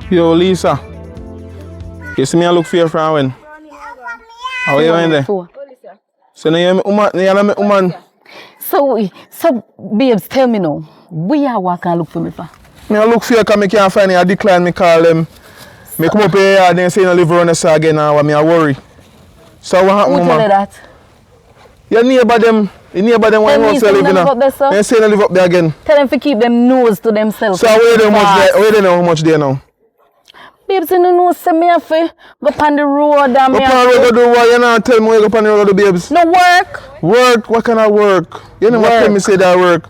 Yo, Lisa. You see me I look for you from when? How are you in there? So now you're woman. So, babes, tell me now, where you walk and look for me for? I look for you because I can't find you. I decline me call them. I come up here and they say you live around us again now and I worry. So what happened, Who tell you that? Your neighbor them when you live in now. They say you live up there again. Tell them to keep them nose to themselves. So where they know how much they know? Babes, you know, say me have to go on the road and me have to... Go do what? You not tell me where you go on the road, babes. No work. Work? What kind of work? You never tell me say that work.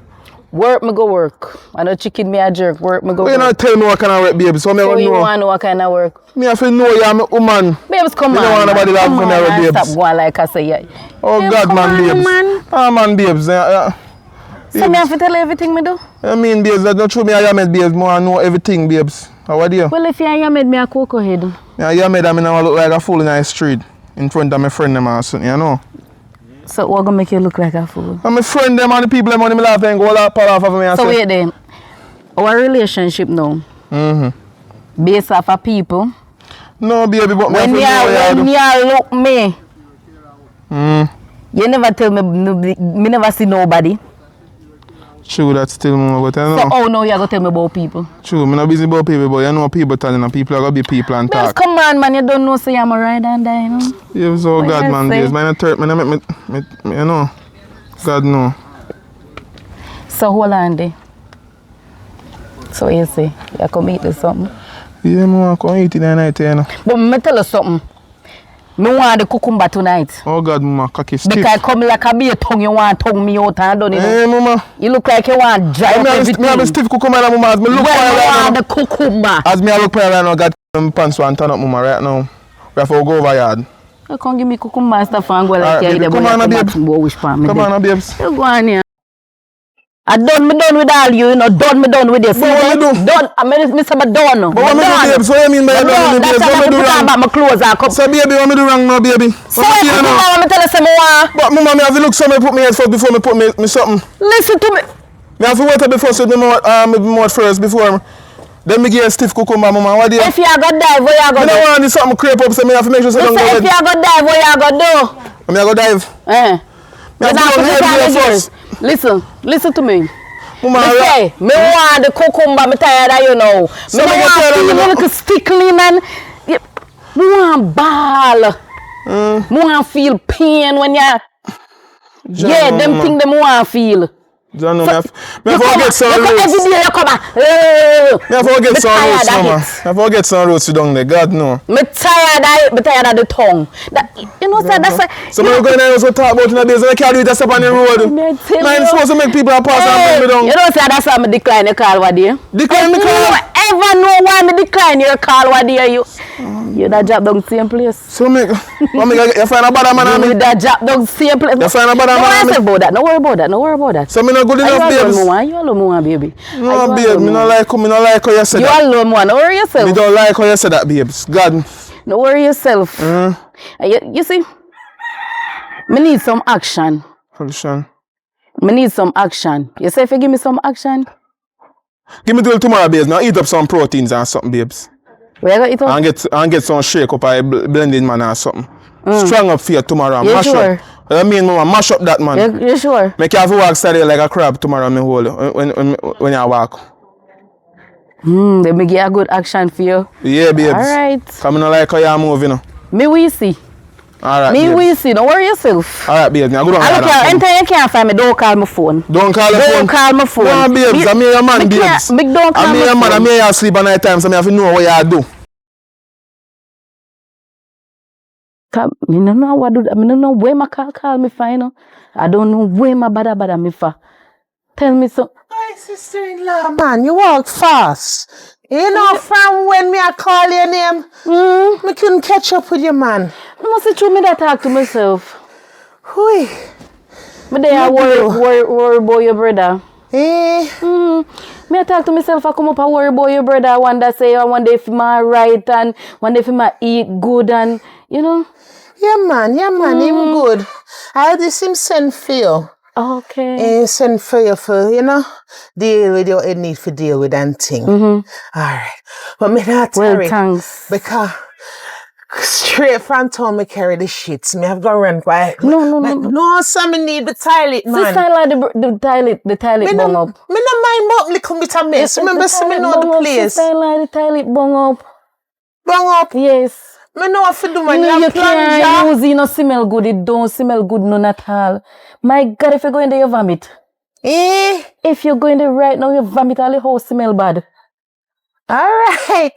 Work, me go work. I know chicken me a jerk. Work, me go work. You not tell me what kind of work, babes. So you want to know what kind of work? Me have to know you are a woman. Babes, come on. You don't want nobody love me, babes. Stop going like I say, yeah. Oh, babes, God, man, babes. Man. Oh, man, babes. So me have to tell you everything me do? I mean, babes, that's not true. Me I met babes. I know everything, babes. How are you? Well, if you made me a cocoa head. Yeah, you made me now look like a fool in the street in front of my friend them or something, you know. So what gonna make you look like a fool? And my friend them and the people them on me laugh and go all off of me. So wait then, our relationship now, based off of people. No, baby, but when you look me, you never tell me never see nobody. True, that's still more, but I know. So how now you gonna tell me about people? True, I'm not busy about people, but you know people telling them people are gonna be people and talk. Come on, man, you don't know say I'm a ride and die, you know? Yeah, so God, man, days. Man, you know. God, no. So hold on there. So you say, you come eat this something? Yeah, I come eat it tonight, you know. But me tell you something. Me want the cucumber tonight. Oh God, mama, cocky stiff. Because I come like a beer tongue, you want tongue me out and done it. Hey, mama. You look like you want dry up everything. I have a stiff cucumber, mama. As me look for you want the cucumber. As me look for right now, God, pants one turn up, mama, right now. We have to go over yard. You can't give me cucumber and stuff and go like you come on, babes. Come on, babes. You go on here. I done with all you know, done with this. But what you do? Done, I mean, Mr. Done. But what me do, babes? What you mean by done? That's why I put on back my clothes and come. So, baby, what me do wrong now, baby? So, what you do now? I'm telling you something. But, mama, me have to look something put me head first before me put me something. Listen to me. Me have to wait before so me mouth first before. Then me give a stiff cucumber, mama. What do you? If you go dive, what you go do? Me don't want this something creep up, so me have to make sure so don't go if you go dive, what you go do? Me go dive. Me have to go head first. Listen to me. Mama, me want the cucumber, me tired of you know. So me want feel a little stickly, man. Me want ball. Me want feel pain when you... Yeah, them things them want feel. Don't know, me forget some roots. Every day you come back. Me forget some roots, mama. I forget some roots down there, God no. Me tired of the tongue. You know, that's why... So me go in there and talk about in the days and I can't do it a step on the road. I'm supposed to make people pass and bring me down. You know, that's why I decline your call, what dear? Decline the call? Ever know why me decline your call, what dear you? You that job down same place. So you find a bad man on me? You that job down same place. You find a bad man on me? Don't worry about that. So me not good enough, babes? You alone, baby. No, babe, me not like how you said that. You alone, don't worry yourself. Me don't like how you said that, babes. God. Don't worry yourself. You see, me need some action. Me need some action. You say if you give me some action? Give me till tomorrow, babes. Now eat up some proteins and something, babes. Where you gonna eat up? And get some shake up a blending man or something. Strong up for you tomorrow. You mash sure? Up. I mean, mama, mash up that man. You sure? Make you have to walk steady like a crab tomorrow, me hold when you walk. They make a good action for you. Yeah, babes. Alright. Come on, like how you move, you know. Me we see. Alright, me we see. Don't worry yourself. Alright, babes. Now go down. Anytime you can't find me, don't call my phone. Don't call the phone? Don't call my phone. No, babes. I'm your man, babes. Don't call my phone. I'm here sleep at night time, so I have to know what you do. I don't know what do. I don't know where my call me for, you know. I don't know where my bada me for. Tell me so. My sister-in-law, man, you walk fast. You know, from when me I call your name, me couldn't catch up with you, man. You must see me that talk to myself. Hui. But they are worry about your brother. Me I talk to myself, I come up and worry about your brother. One day say, one day if my right and one day if my eat good and, you know. Yeah, man, him good. I had this him send for you. Okay. Send for you for, deal with your need for deal with and thing. All right. But me not Well, thanks. because straight from town me carry the shits. Me have got run quiet. No. Some me need the toilet, man. Sister, like the toilet bung up. Me no mind about little bit of mess. Remember, me know the place. Sister, like the toilet bung up. Bung up? Yes. Me know what to do, man. You can't use it, no smell good. It don't smell good, none at all. My God, if you go in there, you vomit. If you go in there right now, you vomit, all the house smell bad. All right.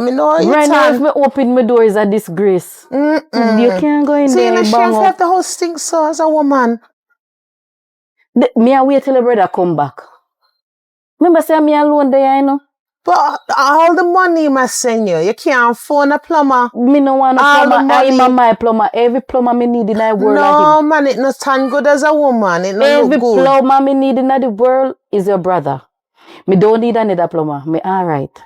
Me know you right now, if me open my door, is a disgrace. You can't go in so there. So you know, have the whole stink so as a woman. Me I wait till the brother come back. Remember, say me alone there, But all the money must send you can't phone a plumber. Me no want a plumber. I'm my plumber. Every plumber me need in the world. No, man, it not stand good as a woman. It not every look good. Plumber me need in the world is your brother. Me don't need another plumber. Me alright.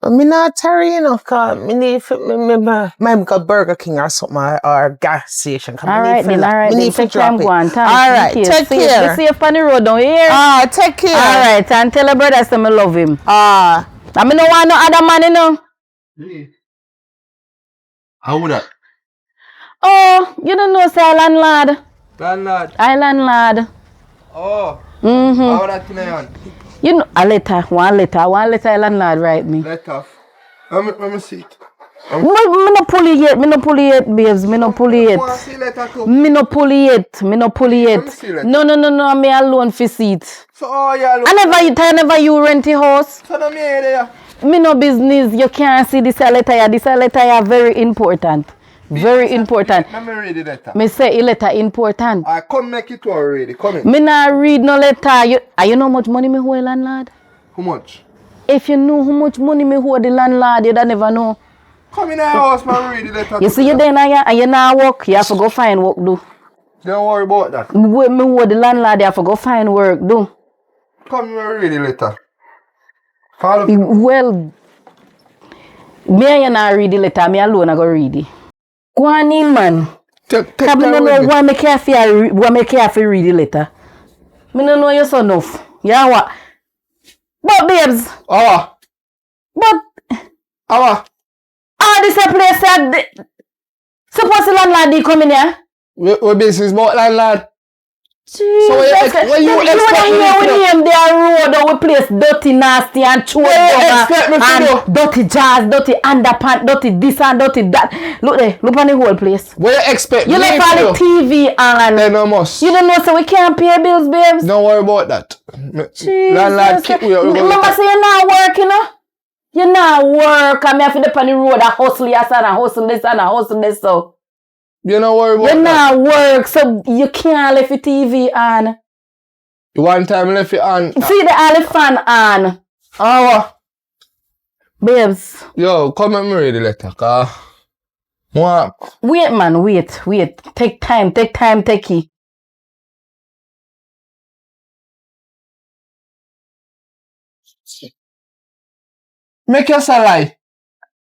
But me not tarry, cause me need me got Burger King or something or gas station. Alright then, need take time go on. Alright, take care. See you on the road down here. Take care. Alright, and tell your brother say me love him. I me no want no other man, How would that? Oh, you don't know say landlord. Landlord? I landlord. Oh. How would that thing on? You know, one letter, landlord write me. Letter. Let me see it. Me no pull it yet, babes. Me no pull it yet. Me no pull it yet. No, me alone for seat. So, alone. I never you rent a house. So, no me there. Me no business. You can't see this letter. This letter is very important. Very important. Let me read the letter. Me say a letter important. I come make it already. Come in. Me not read no letter. You know how much money me owe landlord? How much? If you know how much money me owe the landlord, you don't never know. Come in the house, man, read the letter. You see you there now and you not work, you have to go find work do. Don't worry about that. Me owe the landlord, you have to go find work do. Come and read the letter. Follow me. Well, me and you not read the letter, me alone I go read it. Go on in, man. Take I don't know why me care for read the letter. Me don't know you so enough. Yeah, what? But babes. But. This a place that. Suppose the landlord come in here. What business about landlord? Jesus. So when you expect me to name their road or we place dirty, nasty and chewed and dirty jazz, dirty underpants, dirty this and dirty that. Look there, look on the whole place. What you expect? You left all the TV on. Then no must. You don't know so we can't pay bills, babes. Don't worry about that. Jesus. Landlord keep you. Remember say you're not working, You not work. I have to dip on the road and hustle yes and hustle this and hustle this so. You don't worry about that. You not work, so you can't leave your TV on. One time left it on. See the elephant on. Babes. Yo, come and read the letter, car. Wait, man, wait. Take time, take it. Make us a lie.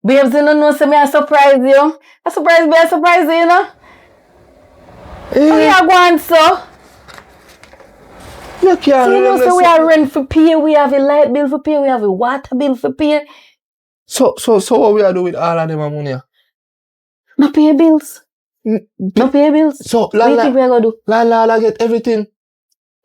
Babes, you don't know, so I surprise you. I surprise you, you know? We are going so. You can't so you know, so we have rent for pay, we have a light bill for pay, we have a water bill for pay. So what we are doing with all of them money? No pay bills. No pay bills. So what do you think we are going to do? La get everything.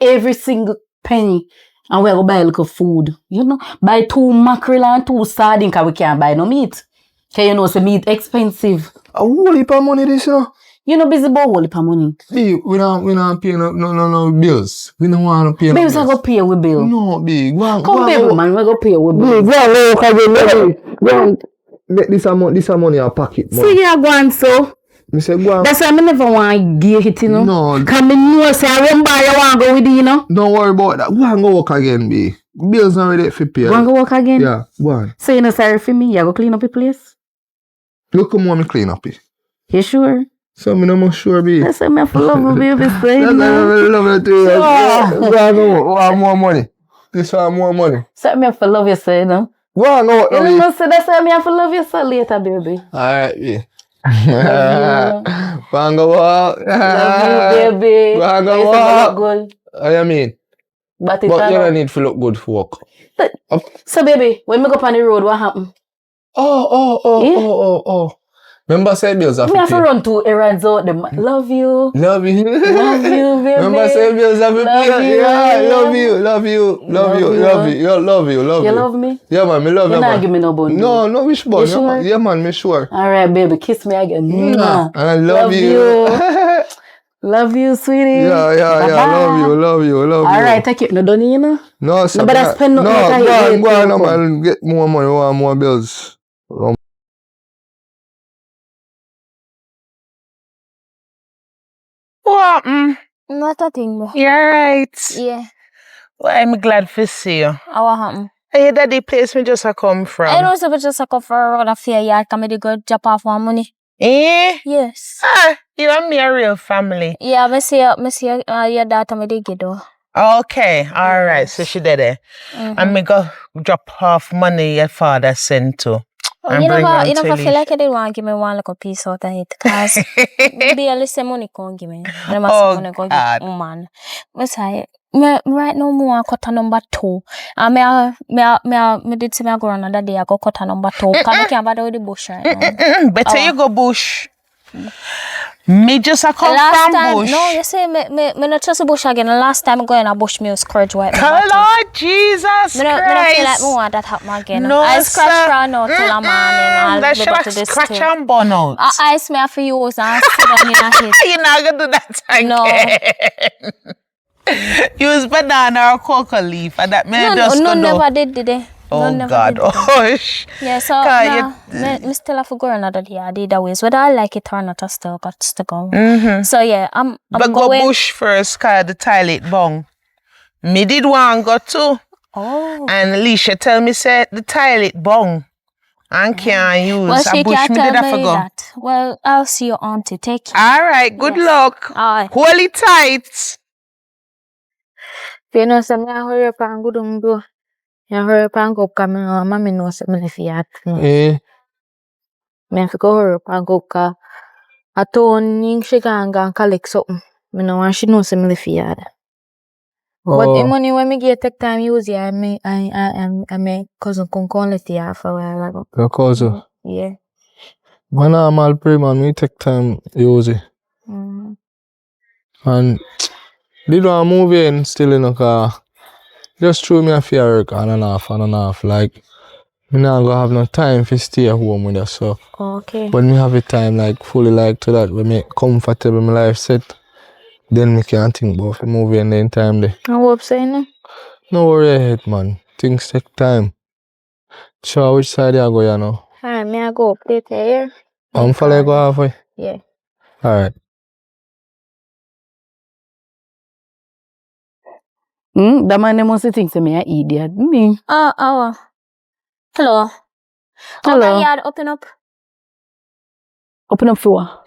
Every single penny. And we are going to buy a little food. You know, buy 2 mackerel and 2 sardines because we can't buy no meat. Because you know, so meat expensive. A whole heap of money this, you know? You know, busy about whole heap of money. B, we don't pay no bills. We don't want to pay no bills. Babes, I go pay with bill. No, B. Come, baby, man, we go pay with bill. This money in pocket. See, you are going so. Me say go on. That's why I never want to give it, you know. No. Because I know, say, I won't buy, I want to go with you, you know. Don't worry about that. Go and go work again, B. Bills not ready for pay. Go and go work again? Yeah, go on. So you're not sorry for me? You go clean up your place? Look how me clean up it. You sure? So me no more sure, B. That's why I love you, baby. That's why I love you too. Go on, more money. This one more money. So I love you, so, you know. Go on, go. You know, so that's why I love you so later, baby. Alright, B. Banga walk. Love you, baby. Banga Yes, walk. good. What you mean? But You don't need to look good for work. So, baby, when we go on the road, what happened? Oh. Remember say bills have Me to have to pay. run 2 errands out them. Love you. Love you. Love you, baby. Remember say bills have to Love pay. you, Yeah, love baby. you. Love you. Love you. You love me? Yeah, man, me love you, You not man. give me no bun. No, wish bun. You sure? Yeah, man, me sure. Alright, baby, kiss me again. Mwah. I love you. Love you, sweetie. Yeah. Love you. Alright, take it. No done, you know? No, sir. No, but I spend no time. Go on, man. Get more money, want more bills. What? Not a thing, bro. You're right. Yeah. Well, I'm glad to see you. What happened? Hey, that the place me just a come from. I don't know if just a come for a run of fair yard. Come to go drop off one money. Eh? Yes. You and me a real family. Yeah, me see your daughter me dig it though. Okay, all right. So she did it. And me go drop off money your father sent to. And You bring on never to feel like you didn't want to give me one little piece out of it. Because maybe a little money can't give me. I must Oh, go God. give man. Me say, me right now me want cut a number 2. And me did say me go another day I go cut a number 2. Because I can't bother with the bush right now. Better you go bush. Me just a come Last from time, bush. no, you say me not trust the bush again. The last time I go in a bush, me was scourge white. Lord Jesus Me don't feel like Christ. me want that happen again. No, I scratch sir. crown out till a morning. I'll That be should back to have this scratch too. and burn out. I smell for you and sit down in a hit. You're not gonna do that again. No. Use banana or cocoa leaf and that may just No, go never did they? Oh None never God. did they. Oh sh. Yeah, so God, me still have to go another day. I did that ways. Whether I like it or not, I still got to go. So yeah, I'm But going. go bush first, cause the toilet bung. Me did one go too. Oh. And Alicia tell me say the toilet bung. And can't use Well, a she bush. can't Me tell did have to me go. that. Well, I'll see your auntie. Take care. Alright, good luck. Alright. Hold it tight. You know, some I hurry up and go down do. You hurry up and go come on. Mommy knows some if you had to. Eh. Me have to go hurry up and go cause I told she can collect something. Me know and she knows some if you had. But the money when me get take time use yeah, I my cousin come let you for a while ago. Your cousin. Yeah. When I'm all pre man, we take time use it. And did one movie and still in a car. Just threw me a few work on and off. Like me not gonna have no time to stay at home with her. So Okay. when me have the time like fully like to that when me comfortable my life set, then me can think about the movie and then time there. I hope so, you know? No worry ahead, man. Things take time. So which side you go, you know? Alright, me I go up later here. I'm follow you go halfway. Yeah. Alright. That man they must think me an idiot. Me. Hello. Hello. Oh, my yard open up. Open up for what?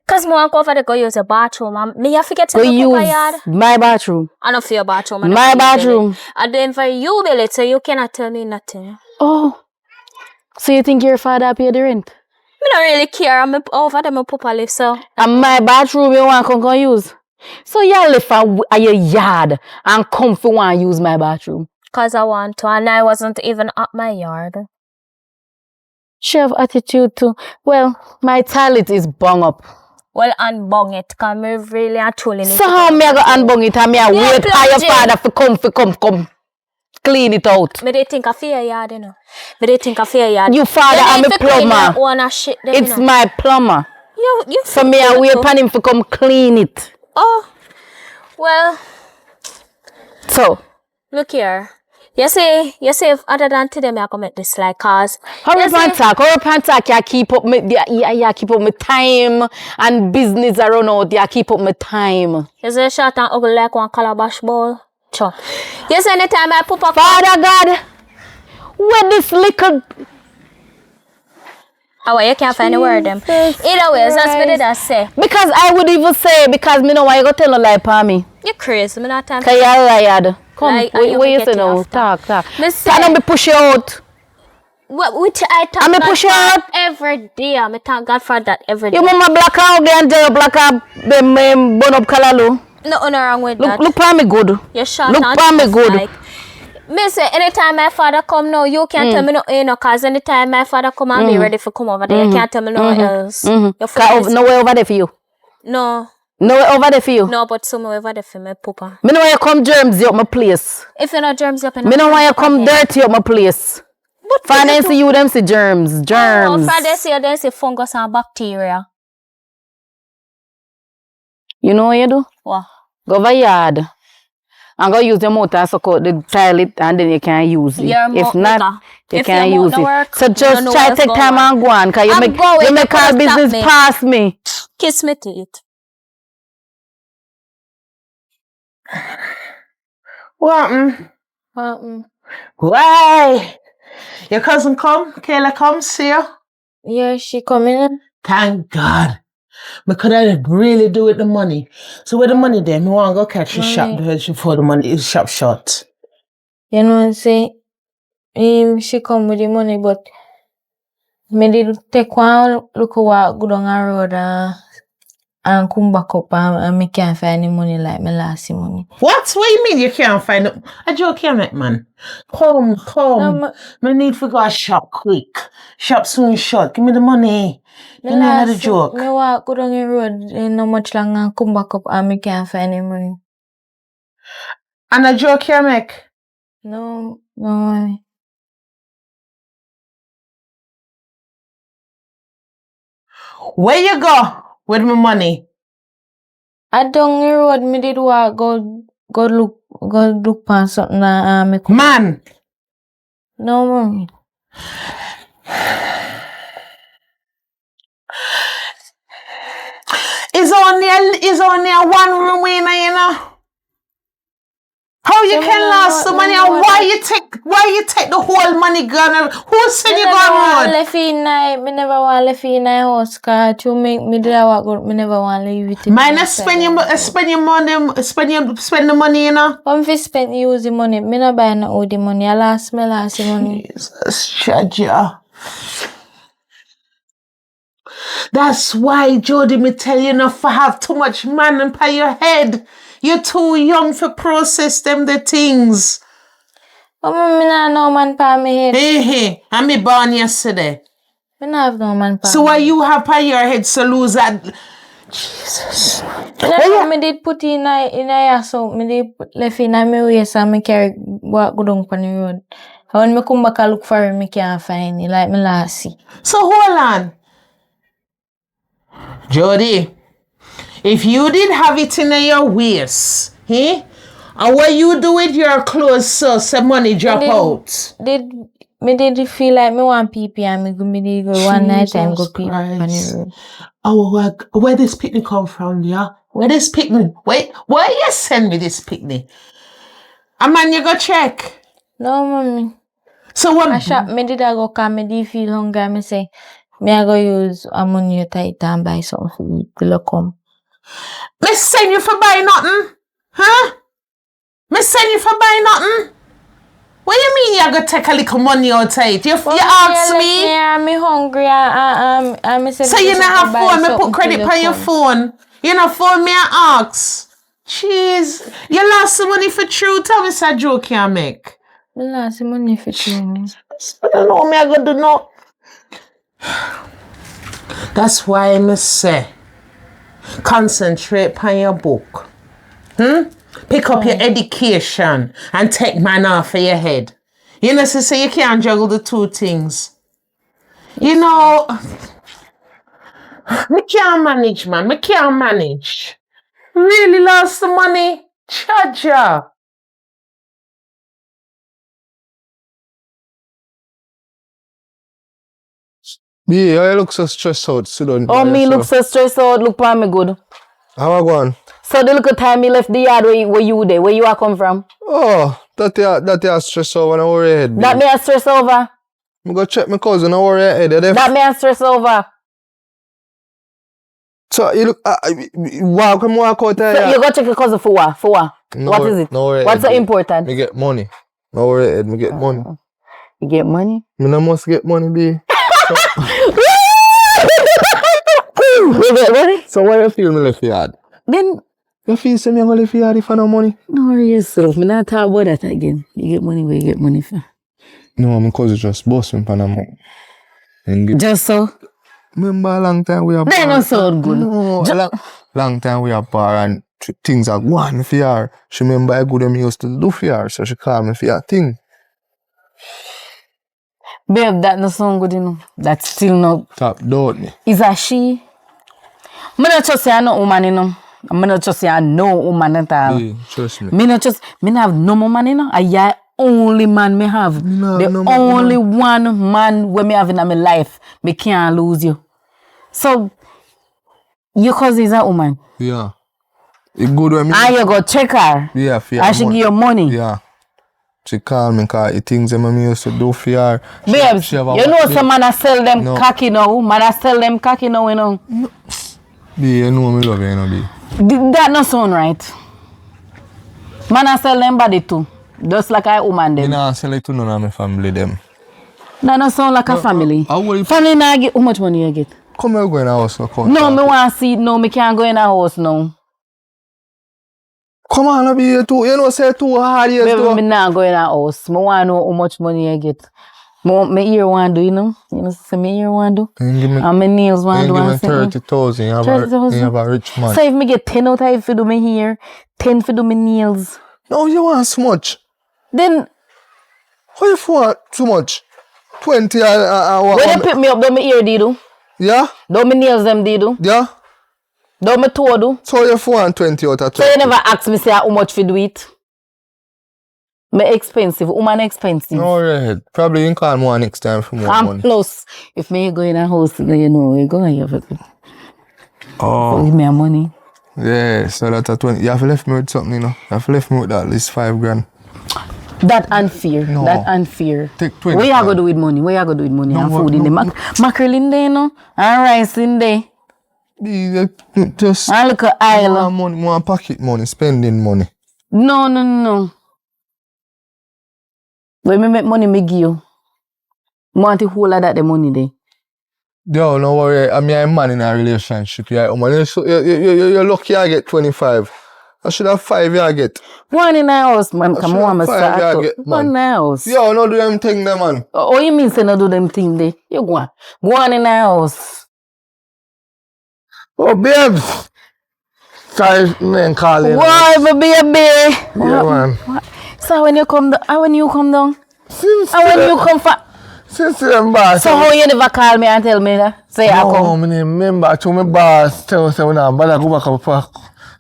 Cause me want go over to go use a bathroom. Me have to get to Go the use yard. my bathroom. I don't feel bathroom. I don't My feel bathroom. Billy. I do for you, Billy, so you cannot tell me nothing. Oh. So you think your father pay the rent? Me don't really care. I'm over there, my papa live, so. And my bathroom you want to come use? So you live at your yard and come for want use my bathroom? Cause I want to, and I wasn't even at my yard. She have attitude too. Well, my toilet is bung up. Well, unbung it, cause me really and truly need So to how go me I go bathroom. unbung it and me I Yeah, wait for your plunge it. father to come clean it out? Me they think of your yard, you know. Me they think of your yard. You father and me plumber. Own shit them, It's you know. my plumber. You So me I wait for him to come clean it. Oh, well, So look here. You say if other than today, me I come make this like cause. hurry you up and talk, you keep up me keep up my time and business around out, you keep up my time. You say short and ugly like one calabash bowl. Sure. You say anytime I pop up. Father God, where this little Oh, you can't find the word them. Either way, that's what did I say. because I would even say because me know why you go tell a lie for me. You crazy, me not time. Cause you're liar. Come, Lie, and what you you get say it now? after. Talk. Me say- I don't be push you out. I thank me God push for out. every day. I thank God for that every day. You mama black out there and Jerry black up them bun up Kalalu. Nothing wrong with that. Look for me good. You're short Look and for me tough, good. like. Me say anytime my father come now, you can't tell me no, you know, cause anytime my father come, I'll be ready for come over there. You can't tell me no else. Your No way over there for you. No. No way over there for you. No, but somewhere over there for my papa. Me know why you come germs up my place. If you're not germs up in Me know why you come dirty up my place. Finance you them see germs. Oh, Friday see them see fungus and bacteria. You know what you do? What? Go over yard. And go use your motor and suck out the toilet and then you can use it. If not, you can't use it. Work, so just try to take time and go on, cause you make our business past me. Kiss me teeth. What? Why? Your cousin come? Kayla come see you? Yeah, she coming. Thank God. Me could have really do with the money. So where the money there? Me want to go catch the shop before the money is shop shut. You know what I'm saying? She come with the money, but me did take one look what good on the road and come back up and me can't find the money like me last money. What? What you mean you can't find it? A joke you make, man. Come. No, me need to go shop quick. Shop soon shut. Give me the money. You know the joke. Me walk go down the road no much longer and come back up and me can't find the money. And a joke you make? No. Where you go with my money? I down the road me did walk go look for something and me come. Man! No mommy. It's only a one room winner, you know. How you can lose the money and why you take the whole money gone? Who said you gone road? Me never want left in my house cause to make me do that work me never want leave it. Mine spend the money, you know. Come fi spend use the money. Me no buy no owe the money. I lost the money. Jesus, Chaja. That's why, Jody, me tell you not to have too much man and by your head. You're too young for process them the things. But me not no man pa me head. Hey, and me born yesterday. Me not have no man pa. So why you have by your head so lose that? Jesus. Me did put in a so me did left in my waist and me carry walk go down on the road. And when me come back I look for him, me can't find it like me last see. So hold on. Jody, if you did have it in your waist, and what you do with your clothes so some money drop out? Me did feel like me want pee and me did go one night time go pee on the road. Oh, where this picnic come from, yeah? Where this picnic? Wait, why you send me this picnic? A man, you go check. No, mommy. So what? I shop me did I go come me did feel hungry. Me say me I go use a money you tight and buy something for eat till you come. Me send you for buy nothing? Huh? Me send you for buy nothing? What you mean you gonna take a little money outside? You ask me? Yeah, me hungry and me say so you not have phone, me put credit on your phone. You not phone me and ask. Jeez. You lost some money for true. Tell me it's a joke you make. I lost some money for true. I don't know what I gonna do now. That's why I must say concentrate on your book. Pick up your education and take man off of your head. You know, so you can't juggle the two things. You know, me can't manage, man. Me can't manage. Really lost the money? Chaja. Yeah, you look so stressed out. Sit down. Oh, me look so stressed out. Look for me good. How I go on? So the little time me left the yard where you there, where you are come from? Oh, that you stress over and I worry your head. That me a stress over. I go check my cousin and worry your head. That me a stress over. So you look, walk out there. So you go check your cousin for what? For what? No, What is it? No worry. What's so important? Me get money. No worry, me get money. You get money? Me no must get money, B. You get money? So why you feel me left yard? Then, You feel say me gonna left yard if I no money? no worry yourself. Me not talk about that again. You get money where you get money from. No, my cousin just bust me pan a month. Just so. Remember a long time we are That don't sound good. No, long time we are bar and things are going for her. She remember how good me used to do for her, so she called me for her thing. Babe, that no sound good, you know. That's still not. Top doubt me. Is a she? Me not just say I know woman, you know. Me not just say I know woman at all. Yeah, trust me. Me not just, me not have no more man, you know. I only man me have. No, the no man, only one man when me have in my life. Me can't lose you. So, your cousin is a woman. Yeah. It good when me. And you go check her. Yeah, for her And she give you money. Yeah. She called me because the things that me used to do for her. Babes, you know some man a sell them cocky now. Man a sell them cocky now, you know. B, you know me love you, you know, B. That not sound right. Man a sell them body too. Just like a woman them. You know, I sell it to none of my family them. That not sound like a family. Family not get, how much money you get? Come here, go in the house. No, me want to see it now. Me can't go in the house now. Come on, be too. You know, say too hard. Yes, Baby, me not go in the house. Me want to know how much money you get. Me ear want to do, you know. You know, say me ear want to do. And my nails want to do. Give me 30,000. You have a rich man. So if me get 10 out of it for do my hair, 10 for do my nails. No, you want so much. Then, How you want too much? 20 what? when you pick me up, do my ear do? Yeah? Do my nails them do? Yeah? Do my toe do? So you want 20 out of 20? So you never ask me say how much for do it? Me expensive, woman expensive. No, right. Probably you can call more next time for more And money. plus, if me go in a house, you know, you go and you have to Oh. give me a money. Yeah, so that's a 20. You have left me with something, you know. You have left me with at least 5 grand. That unfair. No. That unfair. Take 20. What you go do with money? What you go do with money? No, And food in no, there. Mackerel in there, you know? And rice in there. Just And look at more aisle. money, more pocket money, spending money. No. When me make money, me give you. I want the whole of that the money there. Yo, no worry. I'm a man in a relationship. Yeah, you're lucky I get 25. I should have 5 I get. One in the house, man. Come on, should have 5 start get, up. man. One in the house. Yo, no do them thing there, man. Oh, you mean say no do them thing there? You go on. Go on in the house. Oh, babes. Sorry, man, calling. Why, my baby? Yeah, man. So when you come down? Since And when you come for... Since them boss. So how you never call me and tell me that? Say I No, come. I remember to my boss tell us when I'm bad, I go back up.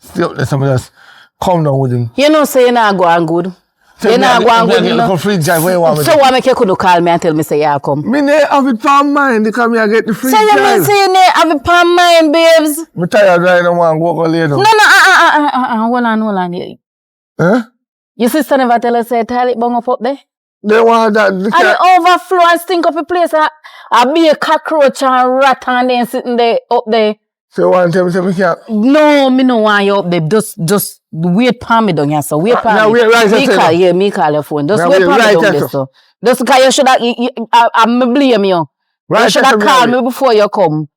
Stay up there, somebody just come down with him. You know say you not go on good. You not go on good, you know. So why make you could call me and tell me say you come? Me ne have it on mind because me I get the free So you mean drive. say you need have it on mind, babes? Me tired right now, man. Go lay down. No, hold on. Huh? Your sister never tell us say toilet bung up there? They want that. And it overflow and stink up the place. I be a cockroach and rat and then sitting there up there. So you want to tell me say me can't? No, me no want you up there. Just wait for me down here, so wait for Now me. wait right Me there. call, yeah, me call your phone. Just Now wait wait for me right down there, there, so. Just because you should have, I blame you. You Right should there, have so called me me before you come.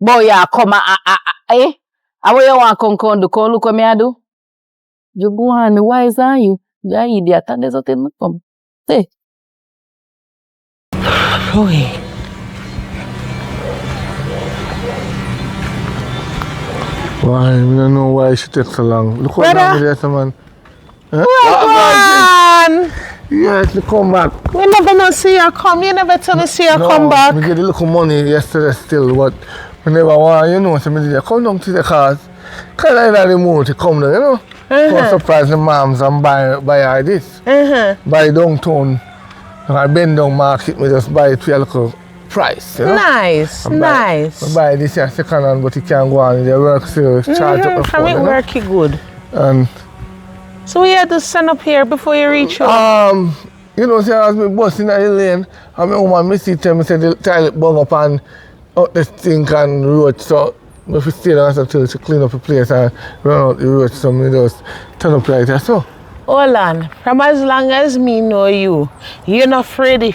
Boy, you come, eh? How you want to come do? Come look what me I do. You go on, me wise are you? You are idiot, and there's nothing me come. Say. Oh, Why? I don't know why she takes so long. Look what happened with that man. Well, Yes, you come back. we never know see you come. You never tell me see you come back. We get a little money yesterday still, but we never want, you know, so me did come down to the cars. Kind of like the mood to come down, you know. For surprise the moms and buy her this. Buy downtown. And I bend down market, me just buy it for a little price, you know. Nice, nice. I buy this here second hand, but it can't go on. They work still, charge up the From phone, it you know. working good. And So we had to stand up here before you reach home. you know, see, I was bus in the lane, and my woman, me see tell me say the toilet bung up and out the stink and road, so if we stay down until to clean up the place and run out the road, so me just turn up right there. So, Hold on. From as long as me know you, you're not Freddy.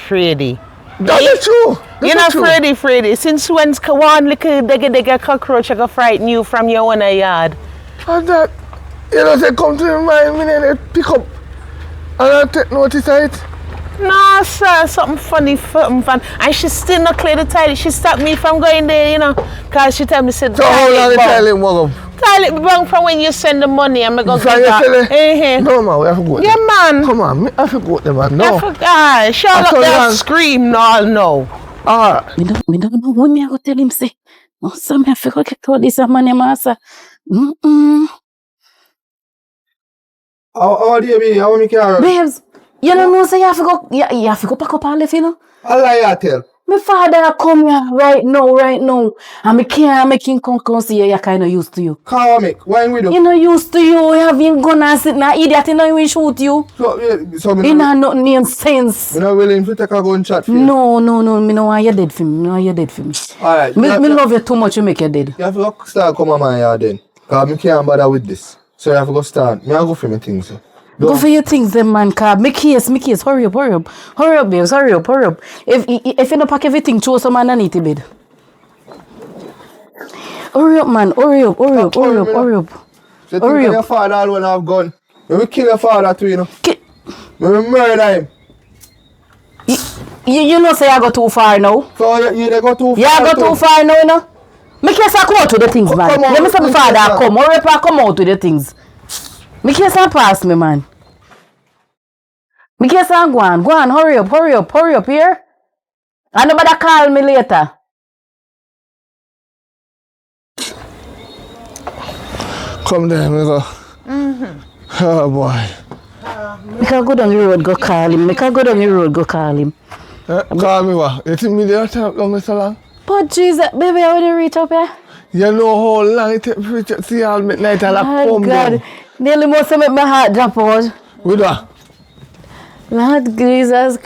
That's true. You're not Freddy. Since when's one little digga cockroach go frighten you from your own yard? And that, you know, they come to the mind, me and they pick up and I take notice of it. No, sir, something funny, something fun. And she still not clear the toilet. She stopped me from going there, you know, because she tell me, said, So how long the toilet walk up? Toilet bang from when you send the money and I go get that. No, man, we have to go. Yeah, man. Come on, me have to go there, man. No. Shut up there, scream, no. Alright. Me don't know what me I go tell him say. No, some me I forgot get all this money, master. How do you mean? How many carrots? Babes, you don't know say you have to go pack up and left, you know? I lie I tell. My father come here right now. And me can't make him come see you kind of used to you. Can't make. Why ain't we do? You know used to you having gun and sit now idiot, you know he will shoot you. So me He not nothing in sense. not willing to take a gunshot for you. No, me know why you dead for me. Alright. Me love you too much, you make you dead. You have to go start come on my yard then. Because I can't bother with this. So you have to go start. Me I go for my things. So. Go for your things then, man, car. Make case. Hurry up, babes, hurry up. If you don't pack everything, throw some man underneath the bed. Hurry up, man, hurry up. So think your father alone have gun. We will kill your father too, you know. We will murder him. You know say I go too far now. So you they go too far. Yeah, I go too far now, you know. Make case I come out with the things, man. Come on, Let me say my come father on. come. Hurry up and come out with the things. Make case I pass me, man. Make case I go on, hurry up here. And nobody call me later. Come there, me go. Oh boy. Make I go down the road, go call him. Call me what? You think me there time long so long? But Jesus, baby, I want to reach up here. You know how long it takes to reach out, see all midnight and I Oh come God, down. nearly must make my heart drop out. With what? Lord Jesus.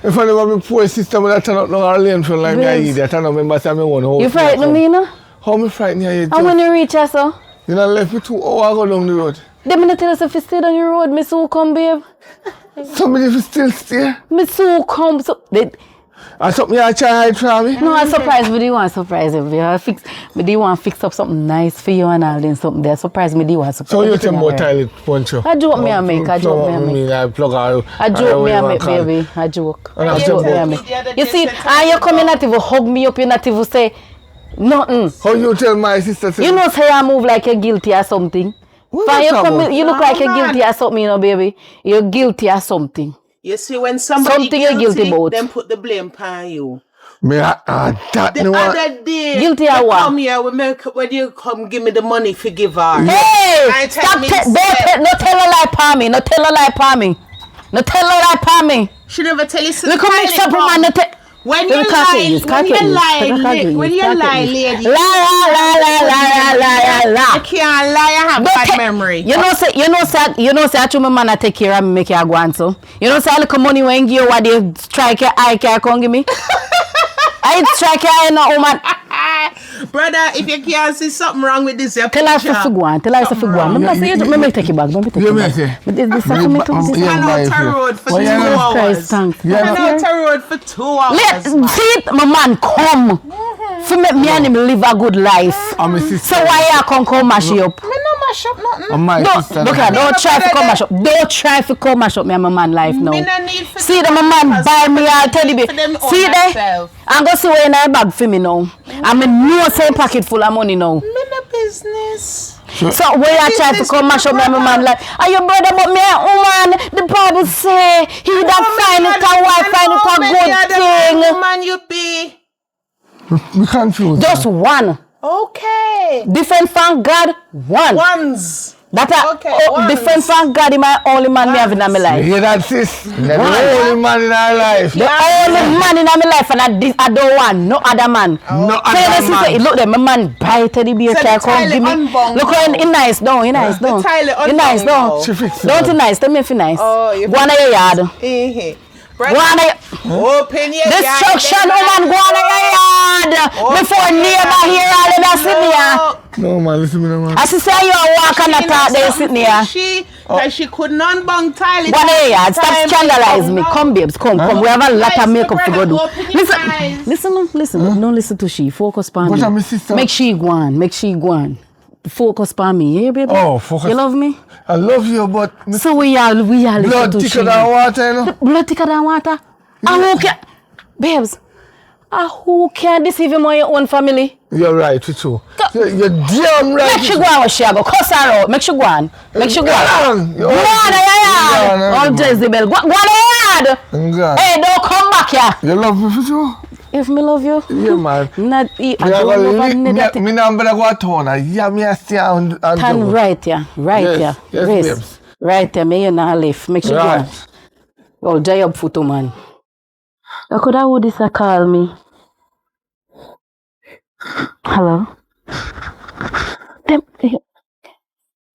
If I never be poor sister, I turn up long lane for like me, I Yes. eat. I turn up member say me one house. You frighten me, no? How me frighten you? I want to reach us, so. You know left me 2 hours go down the road. They me tell us if you stay on your road, me so come, babe. Somebody if you still stay. Me so come, so. And something you try from me. No, I'm surprised, but you want to surprise him. But you want to fix up something nice for you and all then something there. Surprise me, do you want to surprise So you everything take more alright. toilet punch you. I joke me and make, I joke me and make, baby. I joke. And I I joke me joke. and make. You see, and you come in not even hug me up, you not even say nothing. How you tell my sister? You know say I move like you're guilty or something. What But you you, talking come, about? you look like you're guilty or something, you know, baby. You're guilty or something. You see, when somebody Something you're guilty about. then put the blame on you. Me that The no one. other day, Guilty you or what? come here, when you come give me the money for give her. Hey! I tell Stop! me Don't say- tell a lie upon me. No tell a lie upon me. No tell a lie upon me. She never tell you something. Look how mix up man. No tell. When Baby, you can't lie, say this, when can't you say this, lie, can't say this, when you can't say lie, this. lady. La. I can't lie, I have bad memory. You know say I told my man I take care of me, make you go on so. You know say I look money when you what they strike your eye can come give me. I strike your eye no woman. Brother, if you can't see something wrong with this, Tell us if you go on. Let me take it back. Let me take it back. But this for me to Yeah, I know my the road for 2 Well, yeah. hours. Christ, thanks. I know the road for 2 hours. Let see it, my man come. For make me and him live a good life. I'm a sister. So why you come mash you up? Me no mash up nothing. I'm my Don't sister. look at don't try to come mash up. Don't try to come mash up me and my man life now. Me no need for See the my man buy me all teddy bear. for them own See there? myself. I'm gonna see where in a bag for me now. I'm in no same pocket full of money now. Me no business. So where you try to come mash up me and my man life? Are your brother but me a woman? The Bible say he that find it a wife, find it a good thing. Man, you be. We confused. Just one. Okay. Different from God, one. Ones. That are Okay, ones. different from God, is my only man me having in my You life. hear that, sis? That's the only man in our life. The only man in my life, and I don't want no other man. No Say other this, man. look there, my man buy teddy bear, So can the come toilet give me. unbound Look how he nice down, he nice down. toilet He nice unbound down. now. She fixed it. Don't he nice? Tell me if he nice. Oh, you Go on to your yard. Eh. Go on to your Open your destruction, yard. woman. Go on to your yard. Before neighbor hear all of that sitting here. No, man, listen to me, man. I see say you walk and not talk there sitting here. She could not bang tile. What are you? Stop scandalize me. Come, babes, come. We have a lot of makeup to go do. Listen. Don't listen to she. Focus on me. But my sister. Make she go on. Focus on me, yeah, baby? Oh, focus. You love me? I love you, but... So we are listen blood to she. thicker than water, you know? Blood thicker than water? And who can... Babes, who can deceive him or your own family? You're right, you too. You're damn right. Make she go on where she go. Cuss her out. Make she go on. Go on, yeah. Oh, Jezebel. Go on, yeah. Hey, don't come back here. You love me for sure? If me love you? Yeah, man. I don't love her negative. Me not better go to town. Yeah, me a stay and Turn right, yeah. Yes, babes. Right, yeah. Me you not lift. Make she go on. Oh, jay up foot, man. I could have this call me. Hello?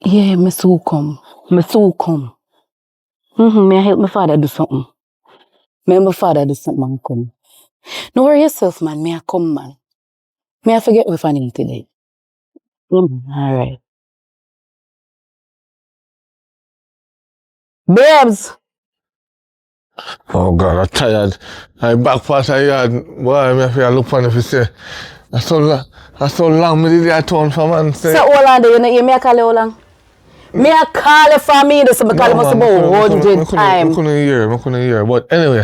Yeah, me so come. May I help my father do something? May my father do something and come. No worry yourself, man. May I come, man. May I forget my family today? Alright. Babes! Oh God, I'm tired. I back past a yard. Boy, I feel look for if you say. I so long me did I turn for man say. So how long do you know? You may I call you how long? Me I call you for me this because must about 100 times. I couldn't hear. But anyway,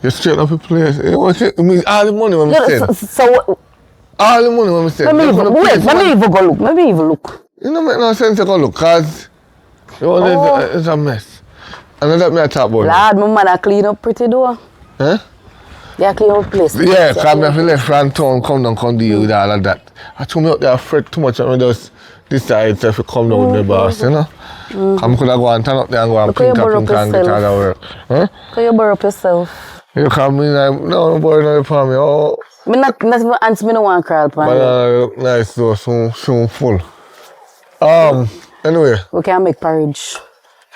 you straight up a place. All the money when me send. So all the money when me send. Let me even go look. You don't make no sense to go look cause it's a mess. And let me talk about it. Lord, my man I clean up pretty though. Huh? Yeah, clean up place. Yeah, because I feel like from town come down come deal with all of that. I told me up there afraid too much and I just decide to come down with my boss, you know? I could have go and turn up there and go and print and get all the work. Huh? Can you borrow up yourself? You come in like, no, boy, no, for me. Oh. Me not answer me no one crawl pan. But look nice though, soon full. Anyway. We can make porridge.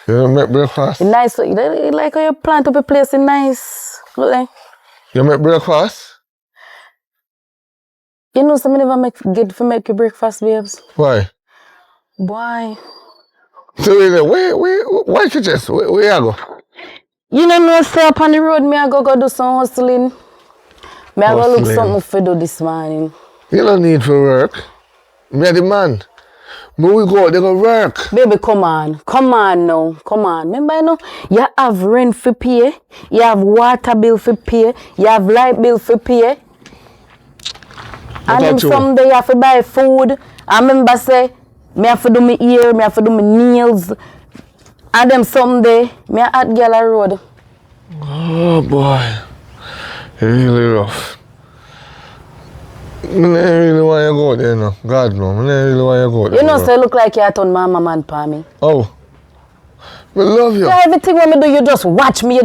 You make breakfast? It's nice. You like how you plant up a place in nice. Look like. You make breakfast? You know something never make you breakfast, babes. Why? Why? So why you just where you go? You know stay up on the road, me I go do some hustling. Me I go look something for do this morning. You don't need for work. Me a the man. But we go, they go work. Baby, come on now. Remember, you know, you have rent for pay, you have water bill for pay, you have light bill for pay. And then someday you have to buy food. I remember say, me have to do my ear, me have to do my nails. And then someday, me a hot girl a road. Oh boy. It's really rough. I don't really want you go there, no. God, no. I don't really want you go there. You know, so you look like you turn mama man for me. Oh. I love you. So everything when me do, you just watch me. Eh?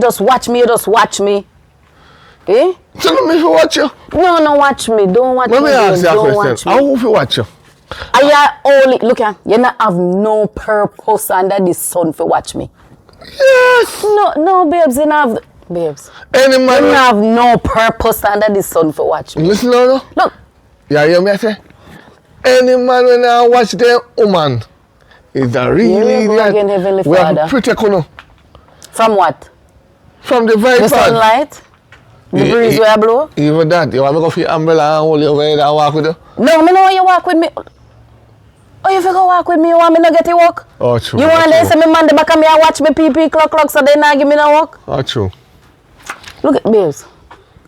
So let me watch you. No, watch me. Don't watch me. Let me ask you a question. How will you watch you? Look here, you not have no purpose under the sun for watch me. Yes. No, babes, you not have... Babes. Any man... You have no purpose under the sun for watch me. Listen, no. Look. Yeah, you hear me say? Any man when I watch the woman is a really idiot. Again, Heavenly we Father. have to protect you. From what? From the very The sunlight? The breeze where I blow? Even that. You want me to go for your umbrella and hold you over there and walk with you? No, me know you walk with me. Oh, you figure walk with me? You want me to get you walk? Oh, true. You want to say me man the back of me and watch me pee clock so they not give me no walk? Oh, true. Look at babes.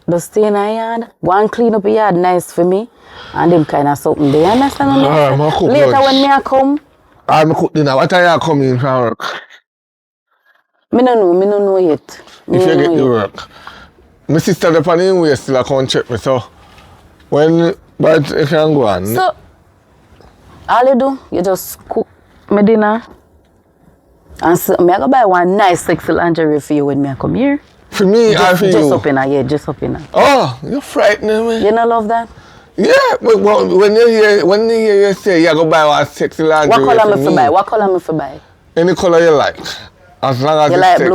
Just stay in our yard. Go and clean up your yard nice for me. And them kind of something there. You understand what I mean? Later lunch. when me I come. I'm cook dinner. What are you coming from work? Me no know yet. If you get the work. My sister the pan in way still come check me. So but if you can go on. So all you do, you just cook my dinner. And so me I go buy one nice sexy lingerie for you when me I come here. For me or for you? Just up in her, just up in her. Oh, you're frightening me. You don't love that? Yeah, but when you hear you say you go buy one sexy lingerie What color me for buy? What color me for buy? Any color you like. As long as you it's like sexy.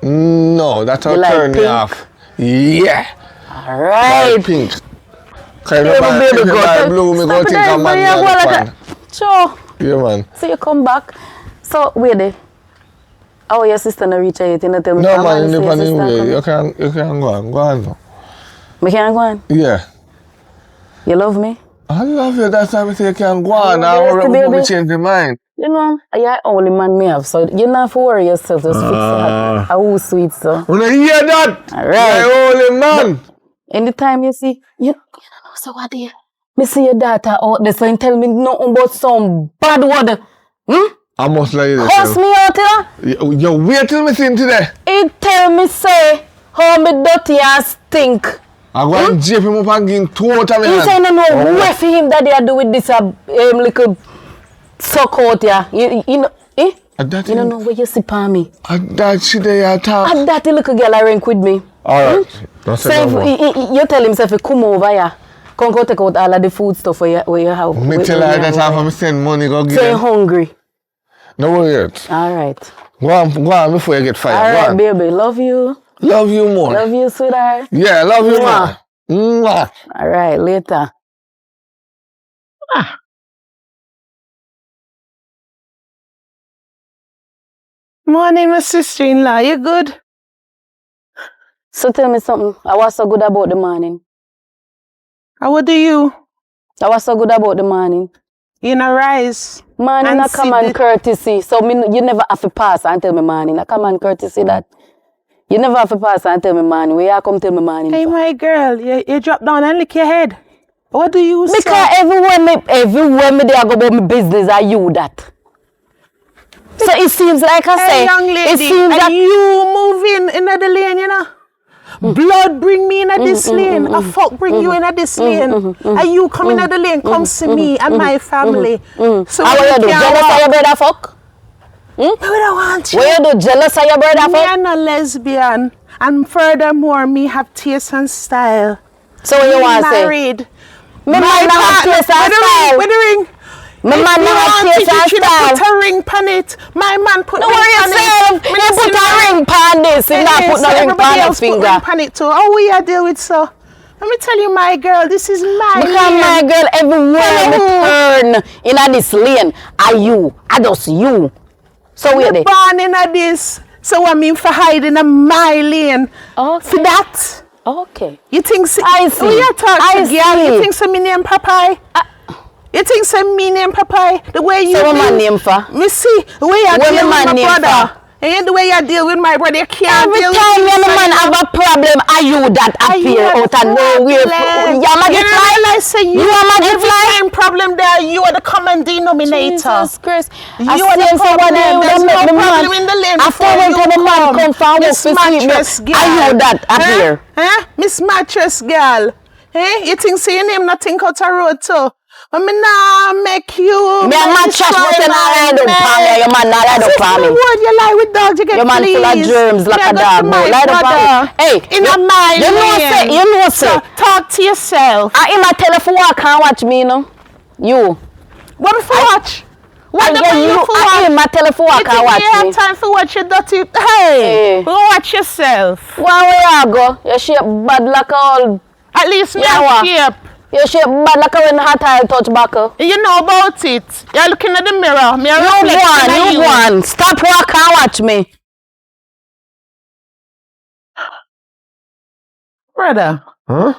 Blue? No, that's how turn me off. Yeah. Alright. Pink. Kind of buy blue, me go think a man. Sure. Yeah, man. So you come back. So, wait there. How your sister not reach out? You not tell me. No, man, you never knew. You can go on. Go on now. Me can go on? Yeah. You love me? I love you. That's why I say you can go on. I will change your mind. You know, you're only man me have, so you don't have to worry yourself. Just fix it. How sweet, so. When I hear that, Alright. you're only man. Anytime you see, you know, so what do you? Me see your daughter out there, so you tell me nothing about some bad word. I must lie to Curse me out here. You wait till me see him today. He tell me say how me dirty and stink. I go and jape him up and give him 2 out of me. He say no what for him that they do with this little suck out here. You know, eh? You don't know where you see pa me. That shit there talk. And that little girl I rank with me. Alright. Don't say no more. You tell him say come over here. Come go take out all of the food stuff where you have. Me tell her that after me send money go give say them. hungry. No worry yet. Alright. Go on before you get fired. Alright, baby. Love you. Love you more. Love you, sweetheart. Yeah, love you more. Mwah. Alright, later. Morning, my sister-in-law. You good? So tell me something. I was so good about the morning. How what do you? I was so good about the morning. You know, rise. Morning And a common courtesy. So you never have to pass and tell me morning. A common courtesy that. You never have to pass and tell me morning. Where you come tell me morning? Hey, my girl, you drop down and lick your head. What do you say? Because everywhere me there go about my business, are you that? So it seems like I say, Hey, young lady, it seems and that you move in the lane, you know. Blood bring me in this lane. A fuck bring you in this lane. And you come in the lane, come see me and my family. So how you do? Jealous of your brother fuck? I don't want you. What you do? Jealous of your brother Me fuck? am a lesbian. And furthermore, me have taste and style. So what you want to say? Married. Me man not have taste and style. With the ring. Me man not have taste and style. Put a ring pan it. My man put No ring worry pan yourself. it. You put a ring pan this. You not put no ring pan your finger. Ring pan it too. How we are deal with so? Let me tell you, my girl, this is my Because lane. my girl, everywhere me turn in this lane, are you. I just you. So we're there. Born in this. So I mean for hiding in my lane. Okay. For that. Okay. You think I see. Oh, you talk I to girl. see. You think so me name Popeye? You think so me name Popeye? The way you So what deal- my name for? Me see the way you What deal my with my name brother. for? And the way you deal with my brother, you can't Every deal time with you me, man have a problem, are you that appear out of nowhere? You a magic fly? I say You a magic every fly? time problem there, you are the common denominator. Jesus Christ. You I are the see someone problem. there There's with no the problem man. in the lane After before when you the man come for Miss work to Mattress sleep, girl. are you that appear? Miss Mattress girl. You think say your name nothing out a road too? I mean, nah, make you. Me a man trash, but you not lie down for me. Your man not lie down for me. Word you lie with dogs, you get Your man full of fleas. germs like Me a go to dog. my Lie down for brother. me. Hey, In a mile you know lane. say, you know say. So, talk to yourself. I in my telephone, I can't watch me, you know. You. What if you watch? What the I you you. for I in watch? my telephone, I You can't think watch you have me. time for watch your dirty? Hey, Eh. go watch yourself. One way I go, your shape bad like all. At least me Yeah, a what? shape. Your shape bad like when hot oil touch back. You know about it. You're looking at the mirror. Me a You reflection of go on. Stop where I can't watch me. Brother, Huh?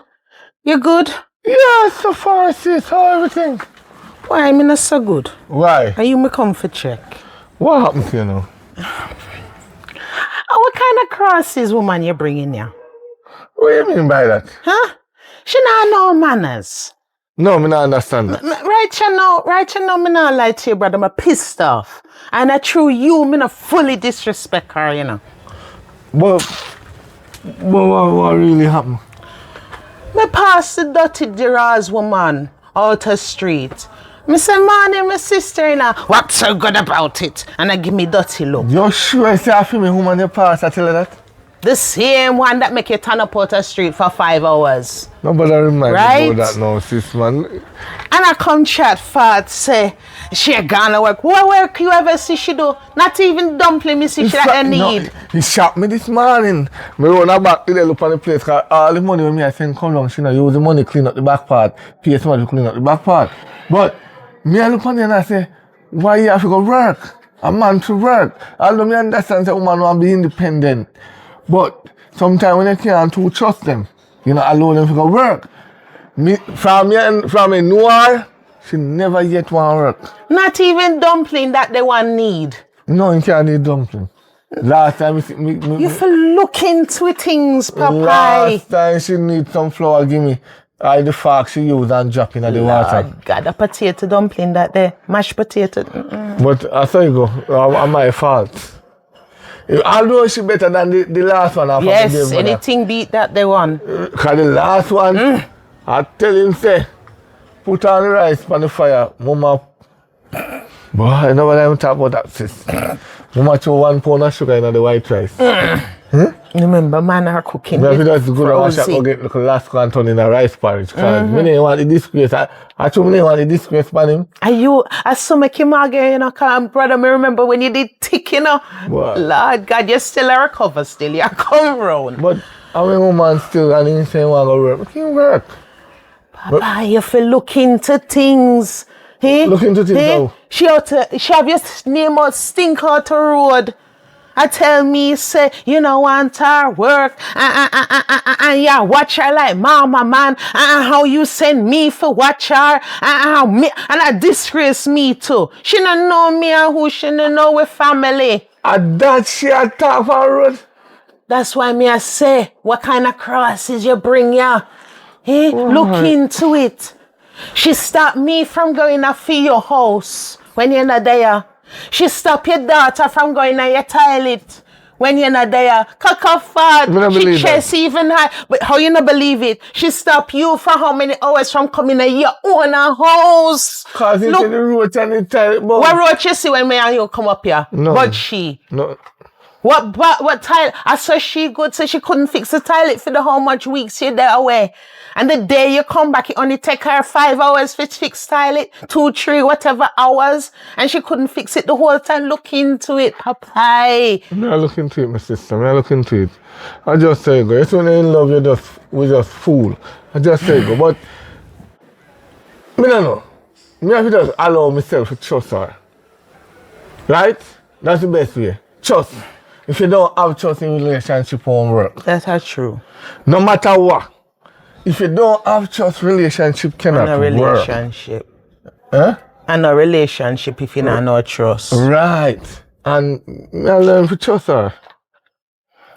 you good? Yeah, so far, sis. How everything? Why me not so good? Why? Are you me come for check? What happened to you now? What kind of crosses woman you bringing here? What do you mean by that? Huh? She not know manners. No, me not understand that. Right you know, me not lie to you, brother. I'm pissed off. And I through you, me not fully disrespect her, you know. But what really happened? Me pass the dirty Diraz woman out the street. Me say, morning, my sister-in-law. What's so good about it? And I give me dirty look. You sure say I feel me woman you pass, I tell her that? The same one that make you turn up out the street for 5 hours. Nobody remind Right? me about that now, sis, man. And I come chat fat say, she gonna work. What work you ever see she do? Not even dumpling me see she that I need. He shot me this morning. Me run her back to the look on the place, cause all the money when me I send come down, she not use the money clean up the back part, pay somebody to clean up the back part. But me I look on there and I say, why you have to go work? A man to work. Although me understand that woman want to be independent. But sometimes when you can't too trust them, you know, allow them to go work. Me from a noir, she never yet want to work. Not even dumpling that they want need. No, you can't eat dumpling. Last time You feel look into things, Papa. last time she need some flour, give me. I the fork she use and drop in the water. Lord God, a potato dumpling that there, mashed potato. But I saw you go, my fault. Although she better than the last one. After Yes, the day, anything beat that they want. Cause the last one, I tell him say, put on the rice on the fire, Mama. Boy, I never let him talk about that, sis. Mama throw 1 pound of sugar in the white rice. Remember, man, are cooking. Maybe that's good. I frozen. should go get the last one turn in a rice porridge. Cause me didn't want the disgrace. I told me didn't want the disgrace for him. Are you, I saw me again, you know, cause brother, me remember when you did tick, you know. What? Lord God, you still a recover still. You come round. But I mean, woman still and he say want to work. But he work. Papa, you feel look into things. Hey? Look into things how? She have your name out stink out the road. I tell me, say, you know, want her work. And yeah, watch her like mama, man. How you send me for watch her. And I disgrace me too. She don't know me and who she don't know with family. And that she a talk on road. That's why me I say, what kind of crosses you bring ya? Hey, look into it. She stopped me from going to feed your house when you're not there. She stopped your daughter from going to your toilet when you're not there. Kakafad, she chest even high. But how you not believe it? She stopped you for how many hours from coming to your own house? Cause you see the road and the toilet. What road you see when me and you come up here? No. But she. No. What toilet? I saw she good, so she couldn't fix the toilet for the how much weeks you're there away. And the day you come back, it only take her 5 hours to fix toilet, 2, 3, whatever hours. And she couldn't fix it the whole time. Look into it, Papa. I'm not looking into it, my sister. I'm not looking into it. I just say go. It's when you're in love, we just fool. I just say go. But, me don't know. Me have to just allow myself to trust her. Right? That's the best way. Trust. If you don't have trust in relationship, it won't work. That's not true. No matter what. If you don't have trust, relationship cannot And a work. relationship. Huh? And a relationship if you don't know trust. Right. And I learn to trust her.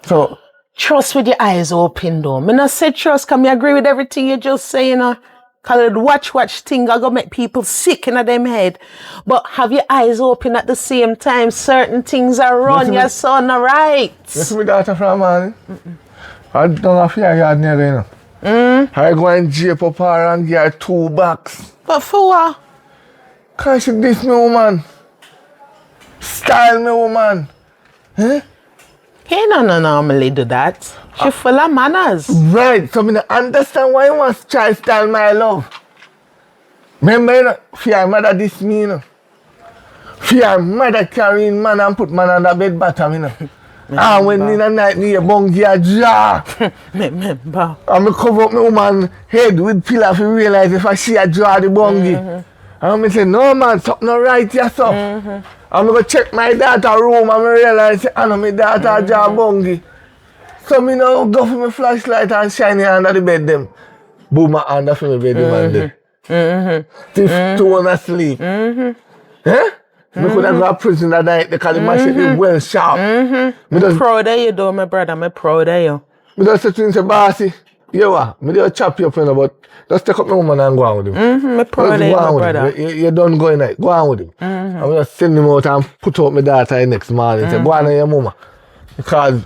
So, Trust with your eyes open though. Me not say trust, cause me agree with everything you just say, you know. Cause the watch thing are gonna make people sick in them head. But have your eyes open at the same time. Certain things are wrong, your son, alright. you see my daughter from morning? I don't have your yard near you know. I go and jape up her and give her 2 bucks. But for what? Cause she diss me woman. Style me woman. He no normally do that. She full of manners. Right, so I don't understand why you want to try style my love. Remember, you know, fear mother diss me, you know. Fear mother carrying man and put man on the bed bottom, you know. And when in the night, me a bungie a jar. Remember. And me cover up my woman head with pillow to realize if I see a jar the bungie. And I say, no man, something not right here, so. And I go check my daughter room and I realize, I know my daughter jar bungie. So me now go for my flashlight and shine it under the bed them. Boom my hand for my bed man there. Stiff stone asleep. Me could have got prison that night because the machine is well sharp. I'm proud of you though, my brother. I'm proud of you. Me just say to him, say, bossy, you what? Me just chop you up, but just take up my woman and go on with him. I'm proud of you, my brother. You don't go in night. Go on with him. I'm just send him out and put out my daughter the next morning. Say, go on with your mama. Because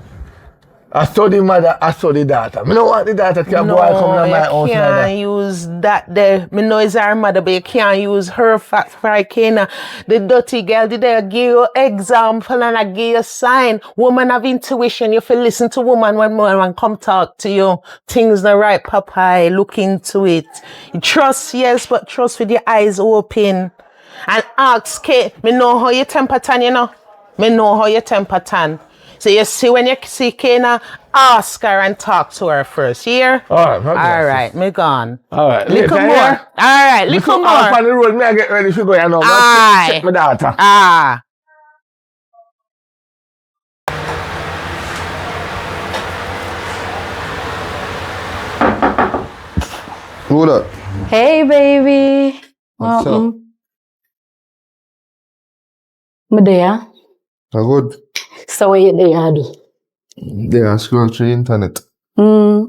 I saw the mother, I saw the daughter. I don't want the daughter to boy come to my house. You can't use that there. Me know it's her mother, but you can't use her fact for I can. The dirty girl, did I give you example and I give you a sign? Woman have intuition. You feel listen to woman when woman come talk to you. Things not right, Papa. Look into it. Trust, yes, but trust with your eyes open. And ask Kate, me know how your temper tan, you know? Me know how your temper tan. So you see when you see Kena, ask her and talk to her first. Here? All right, me gone. All right. Little more. All right, little more. Up on the road, me I get ready to go, you know. Check my daughter. Hold up. Hey, baby. What's up? Me there. Good. So what you there do? They are scroll through the internet. Where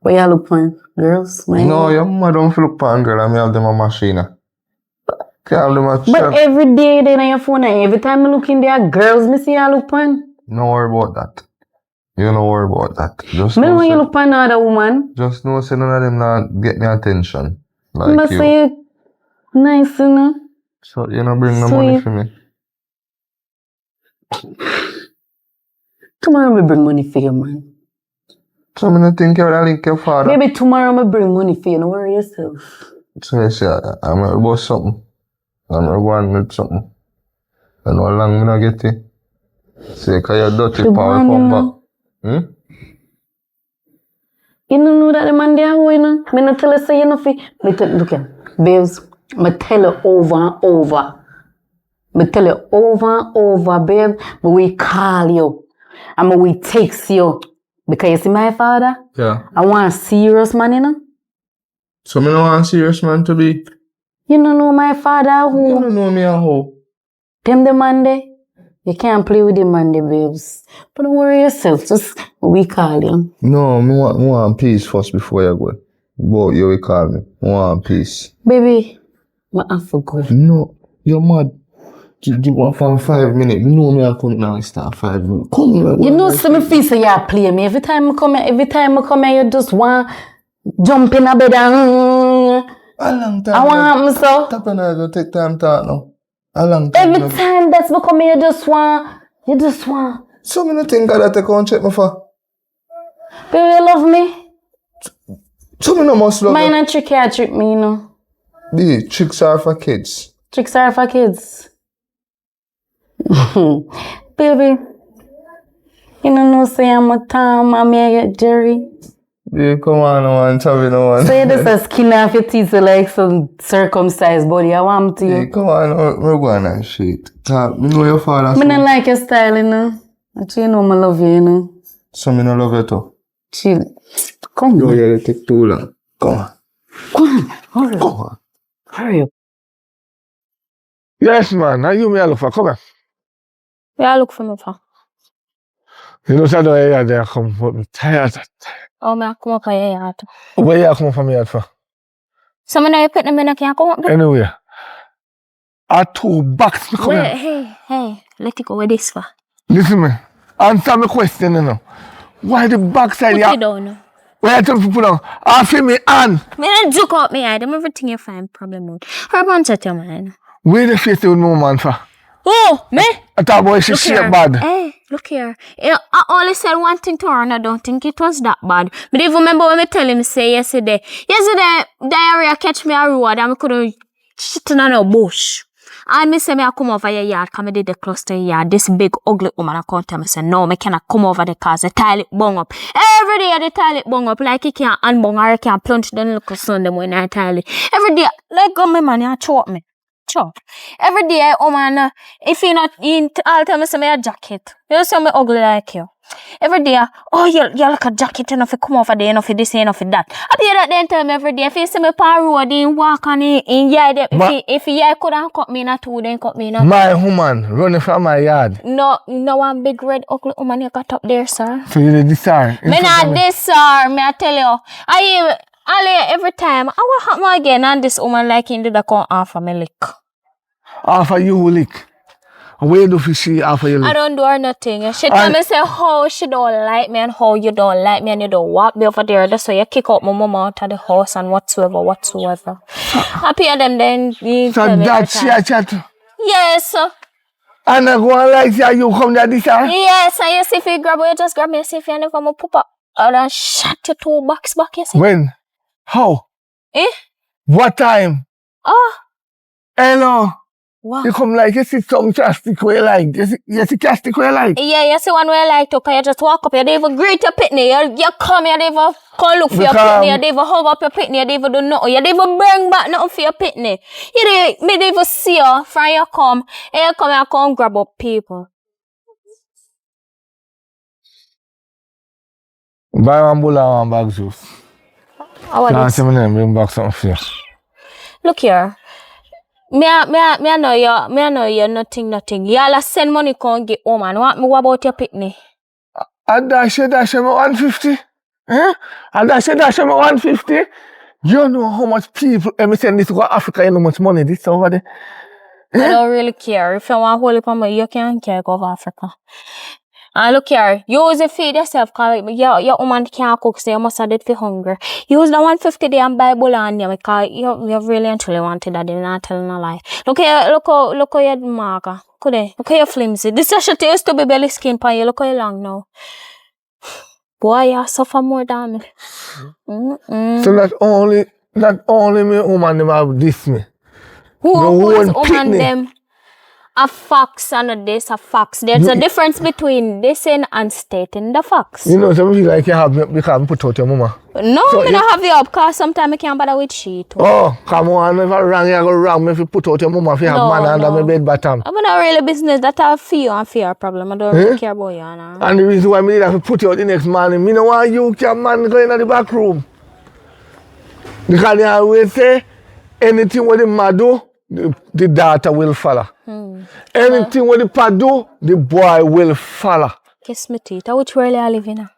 you look for? Girls? No, your mother don't look for girl. I have them on machine. Can't have them on But every day they on your phone and every time I look in there, girls me see you look for. No worry about that. You don't worry about that. Just me know you look for another woman. Just know say none of them not get me attention. Like But you. say nice, you know. So you know bring no money for me. Tomorrow I bring money for you, man. So I don't think you would link your father. Maybe tomorrow I bring money for you. Don't worry yourself. So you say I'm gonna go something. I'm gonna go and need something. And how long me not get it? Say cause you're dirty power come back. You don't know that the man there who, you know? Me not tell you say you know fi. Look here, babes. Me tell you over and over. Me tell you over and over, babe. But we call you. And we text you. Because you see my father? Yeah. I want a serious man, you know? So me don't want a serious man to be. You don't know my father who? You don't know me at how. Them the man there. You can't play with the man there, babes. But don't worry yourself. Just we call you. No, me want peace first before you go. But you will call me. I want peace. Baby, I have to go. No, you're mad. You want from 5 minutes. You know me I come now start 5 minutes. Come here. You know some feel say you play me. Every time I come here, you just want jump in a bed and A long time. I want me so. Tap and I go take time talk now. A long time. Every time that's me come here, you just want. So me not think that I go and check me for. Baby, you love me? So me no must love Mine you. and trick you trick me, you know. The tricks are for kids. Tricks are for kids. Baby, you know say I'm a Tom, I'm a Jerry. Yeah, come on, no one, tell me no one. So you just a skin off your teeth like some circumcised body. I want to you. Yeah, come on, we're going and shit. Me know your father. I don't like your style, you know. Actually, you know I love you, you know. So me no love you too. Chill. Come Yo, on. yeah, take too long. Come on. Come on. Hurry up. Come on. Hurry up. Yes, man. Now you me look for. Come on. Where you look for me for? You know, so I there come, but I'm tired. Oh, me I come up on your yard. Where you come from here for? So me know you put them in, I can't come up there. Anyway. I 2 bucks. Come Wait, here. hey, let it go with this for. Listen me. Answer my question, you know. Why the backside Put here? it down. Where you tell people now? I feel me hand. Me not joke out me eye. Them everything you find problem out. Her answer to man. Where the face with no man for? Oh, me? I thought boy she Look shape here. bad. Hey, look here. Yeah, I only said one thing to her and I don't think it was that bad. But even remember when I tell him say yesterday, diarrhea catch me a road and I couldn't shit in a bush. And me say me I come over your yard because I did the cluster yard. This big ugly woman I come tell me say no, me cannot come over the cause the toilet bung up. Every day the toilet bung up like you can't unbung or you can't plunge the little Sunday when I toilet. Every day, like go me man, you choke me. Sure. Every day, oh man, if you not in all time, I say me a jacket. You say me ugly like you. Every day, oh you look a jacket, enough to come over there, enough for this, enough for that. I be that then tell me every day. If you see me par road, in walk on in yard, if you couldn't cut me in a 2, then cut me in a 2. My woman running from my yard. No one big red ugly woman you got up there, sir. So you did this, sir? Me not this, sir. Me I tell you. Every time, I will happen again and this woman like him did a come off of me lick. Off of you lick. And what you do for she after you leave? I don't do her nothing. She tell me say how she don't like me and how you don't like me and you don't want me over there. That's why you kick out my mom out of the house and whatsoever. I pay them then. So that's she a chat. Yes. And I go on like that, you come there this time? Yes, and you see if you grab it, you just grab me. See if you never come pop up. And then shut your 2 box back, you see. When? How? What time? Oh. Hello. Wow. You come like you see some plastic where you like. You see plastic where you like. Yeah, you see one where you like to, cause you just walk up, you don't even greet your pitney. You come, you don't even come look for your pitney, you don't even hug up your pitney, you don't even do nothing. You don't even bring back nothing for your pitney. You don't even see you from you come, and you come grab up people. Buy one bowl and one bag juice. How are Can't this? see me name, bring back something for you. Look here. Me I know you nothing. Y'all send money come get home and what about your pitney? I dash me 150. Eh? I dash me 150. You know how much people, let me send this to Africa, you know how much money this over there. I don't really care. If you want to hold it on me, you can care go to Africa. And look here, use it feed yourself, cause your woman can't cook, so you must have it for hunger. Use the 150 there and buy bowl on you, because you really and truly wanted that, you're not telling a lie. Look how your marker. Look how you flimsy. This shit used to be belly skin pan you, look how you long now. Boy, you suffer more than me. So not only me woman them have this me. Who's woman them? A facts and this a facts. There's a difference between dissing and stating the facts. You know, some feel like you have me because I put out your mama. No, so I don't have you up because sometimes I can't bother with shit. Oh, come on, if I wrong, you go wrong me if you put out your mama if you have man under my bed bottom. I'm not really business that I for you and for your problem. I don't really care about you. Nah. And the reason why I need to put you out the next morning, me no want you can man go in the back room. Because they always say anything what the man do, the daughter will follow. Anything what the pa do, the boy will follow. Kiss me teeth. Which world you live in?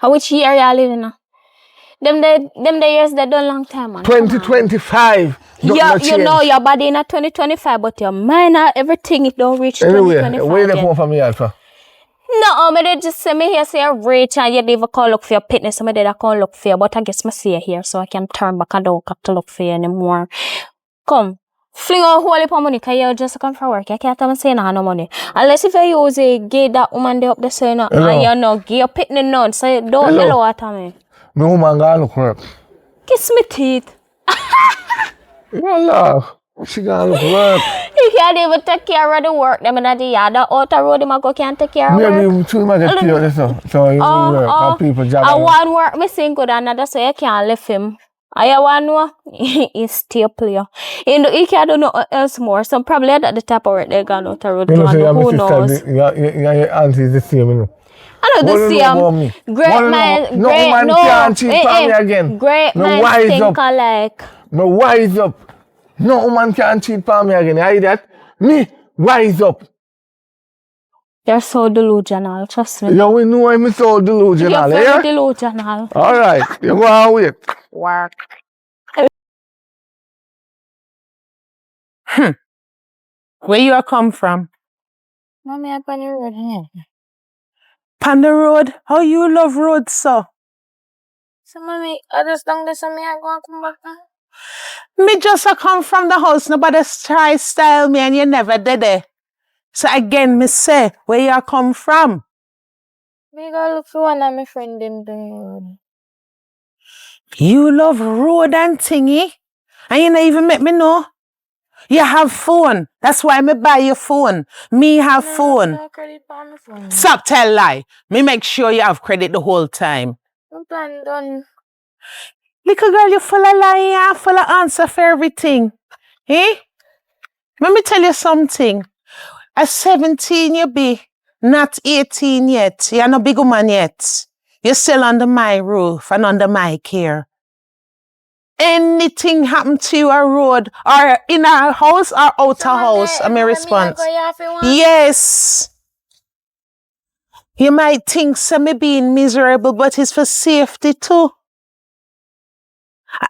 Which year you live in? Them the years that done long time, man. 2025. You know your body in 2025, but your mind everything it don't reach 2025. Anyway, where they come from me Alpha? No, me they just say me here say you're rich and you never call look for your fitness, so me did I call look for you, but I guess me see you here so I can turn back and don't have to look for you anymore. Come. Fling out whole heap of money because you just come from work. You can't tell me say no money. Unless if you use a give that woman there up there so you know, and you know, give your pitney none, so you don't hello at me. My woman gonna look work. Kiss me teeth. You laugh. She gonna look work. You can't even take care of the work. Them in the yard, the outer road, them go can't take care of work. Maybe two might get killed or so. So you work and people job. I want work missing good another so you can't leave him. I want know he's still player. He can't do nothing else more. So probably at the top of work they gone out the road. Who knows? Your auntie is the same, you know. I know the same. Great man, no woman can't cheat on me again. Great man think alike. No, wise up. No woman can cheat on me again. You hear that? Me, wise up. You're so delusional, trust me. You will know I'm so delusional, You're very delusional. Alright, you go on wait. Work. Where you come from? Mommy, I'm on the road here. Pan the road? How you love road, so? So, mommy, I just don't listen me. I go and come back now. Me just come from the house. Nobody try style me and you never did it. So again, me say, where you come from? Me go look for one of my friend in the road. You love road and thingy? And you not even make me know? You have phone. That's why me buy your phone. Me have phone. No credit on my phone. Stop tell lie. Me make sure you have credit the whole time. I'm plan done. Little girl, you full of lie, you full of answer for everything. Eh? Let me tell you something. At 17 you be, not 18 yet. You're no big woman yet. You're still under my roof and under my care. Anything happen to you on road or in our house or out of house, I'm a response. Yes. You might think some me being miserable, but it's for safety too.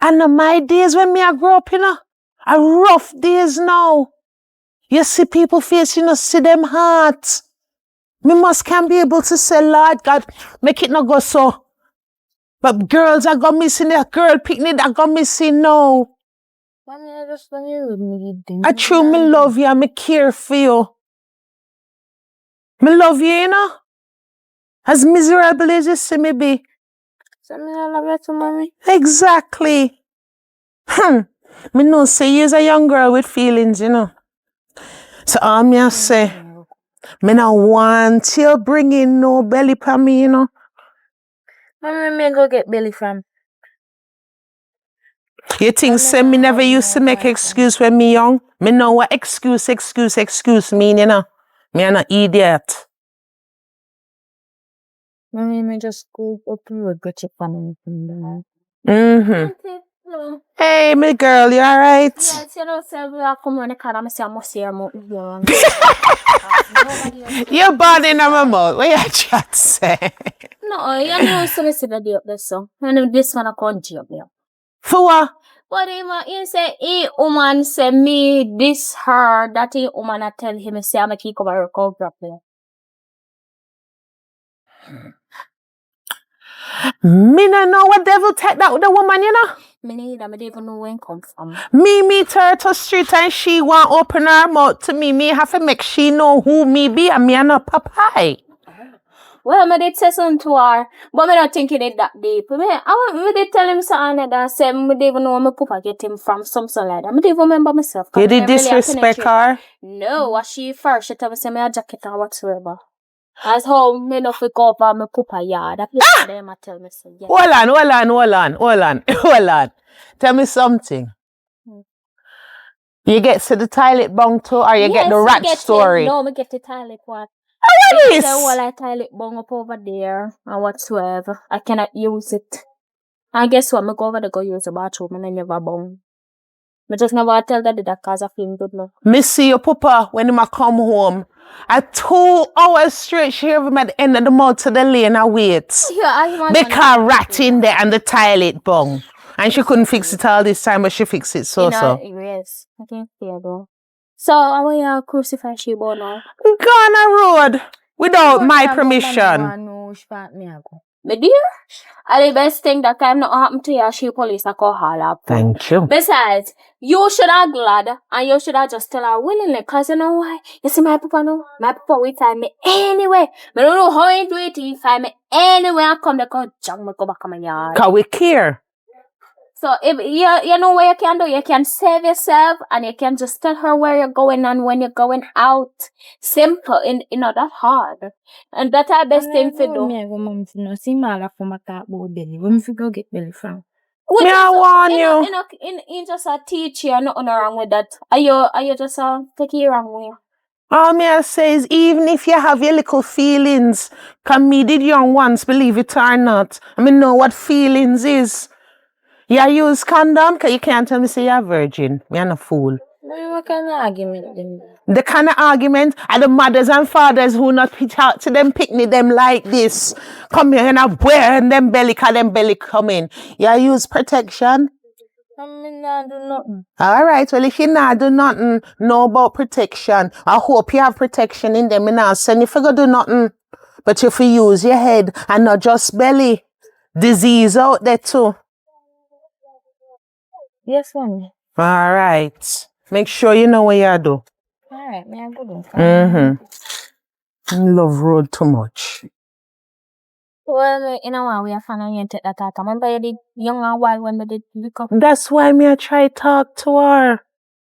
And my days when me I grew up, you know, are rough days now. You see people face, you know, see them heart. Me must can be able to say, Lord God, make it not go so. But girls are gone missing, a girl picnic that gone missing now. Mommy, I just want you with me. I truly love you and me care for you. Me love you, you know. As miserable as you see me be. So I love you too, mommy. Exactly. Me know say you's a young girl with feelings, you know. So all me I say, me not want you bringing no belly for me, you know. Mommy, me go get belly from. You think say me never used to make excuse when me young? Me know what excuse mean, you know. Me an idiot. Mommy, me just go up the road, go check on me. No. Hey, me girl, you alright? Yes, you know, say we are coming on the car, I say I must see her more. You're born in my mouth. What you chat say? No, you know, so me see the day up there, so. And this one I can't up there. For what? But he say, he woman say me, this her, that he woman I tell him, say I'm a keep over her cover up there. Me no know what devil take that with the woman, you know? Me neither, I don't even know where it come from. Me meet her to street and she want open her mouth to me. Me have to make she know who me be and me and not papai. Well, I did say something to her, but I don't think it that deep. I did tell him something that said, I didn't even know where my papa get him from, something like that. I didn't even remember myself. You did disrespect her? No, what she first, she told me say me a jacket or whatsoever. As how me no fi go over my papa yard. That place them I tell me say, yeah. Hold on. Tell me something. You get to the toilet bong too, or you get the rat story? No, me get the toilet part. What is? The whole toilet bung up over there or whatsoever. I cannot use it. And guess what? Me go over there go use the bathroom and I never bung. Me just never tell that cause I feel good love. Me see your papa when him a come home. At 2 hours straight, she have him at the end of the month to the lane and wait. Yeah, because rat in there and the toilet bung. And she couldn't fix it all this time, but she fixed it so. Yes, I can't feel though. So, I want you crucify she born now. Go on a road without my permission. My dear, and the best thing that time not happen to you, she police a call her up. Thank you. Besides, you should have glad and you should have just tell her willingly, cause you know why? You see my papa no? My papa will time me anyway. I don't know how he do it, he find me anyway I come back and jump me go back on my yard. Cause we care. So if you know what you can do, you can save yourself and you can just tell her where you're going and when you're going out. Simple, not that hard. And that's the best thing to do. Me go get belly from. Me I warn you. You just a teacher, nothing wrong with that. Are you just take it wrong with you? All me I say is even if you have your little feelings, cause me did young once, believe it or not. I mean know what feelings is. You use condom, cause you can't tell me say you're a virgin. Me I'm a fool. What kind of argument then? The kind of argument are the mothers and fathers who not pitch out to them picnic them like this. Come here and wearing them belly, cause them belly come in. You use protection. I mean, I do nothing. Alright, well if you not do nothing, know about protection. I hope you have protection in them and now send you figure do nothing. But if you use your head and not just belly, disease out there too. Yes, mommy. Alright. Make sure you know what you do. Alright, me I go do. Love road too much. Well, you know what, we are fun and you take that out. Remember you did young and wild when we did look up. That's why me I try talk to her.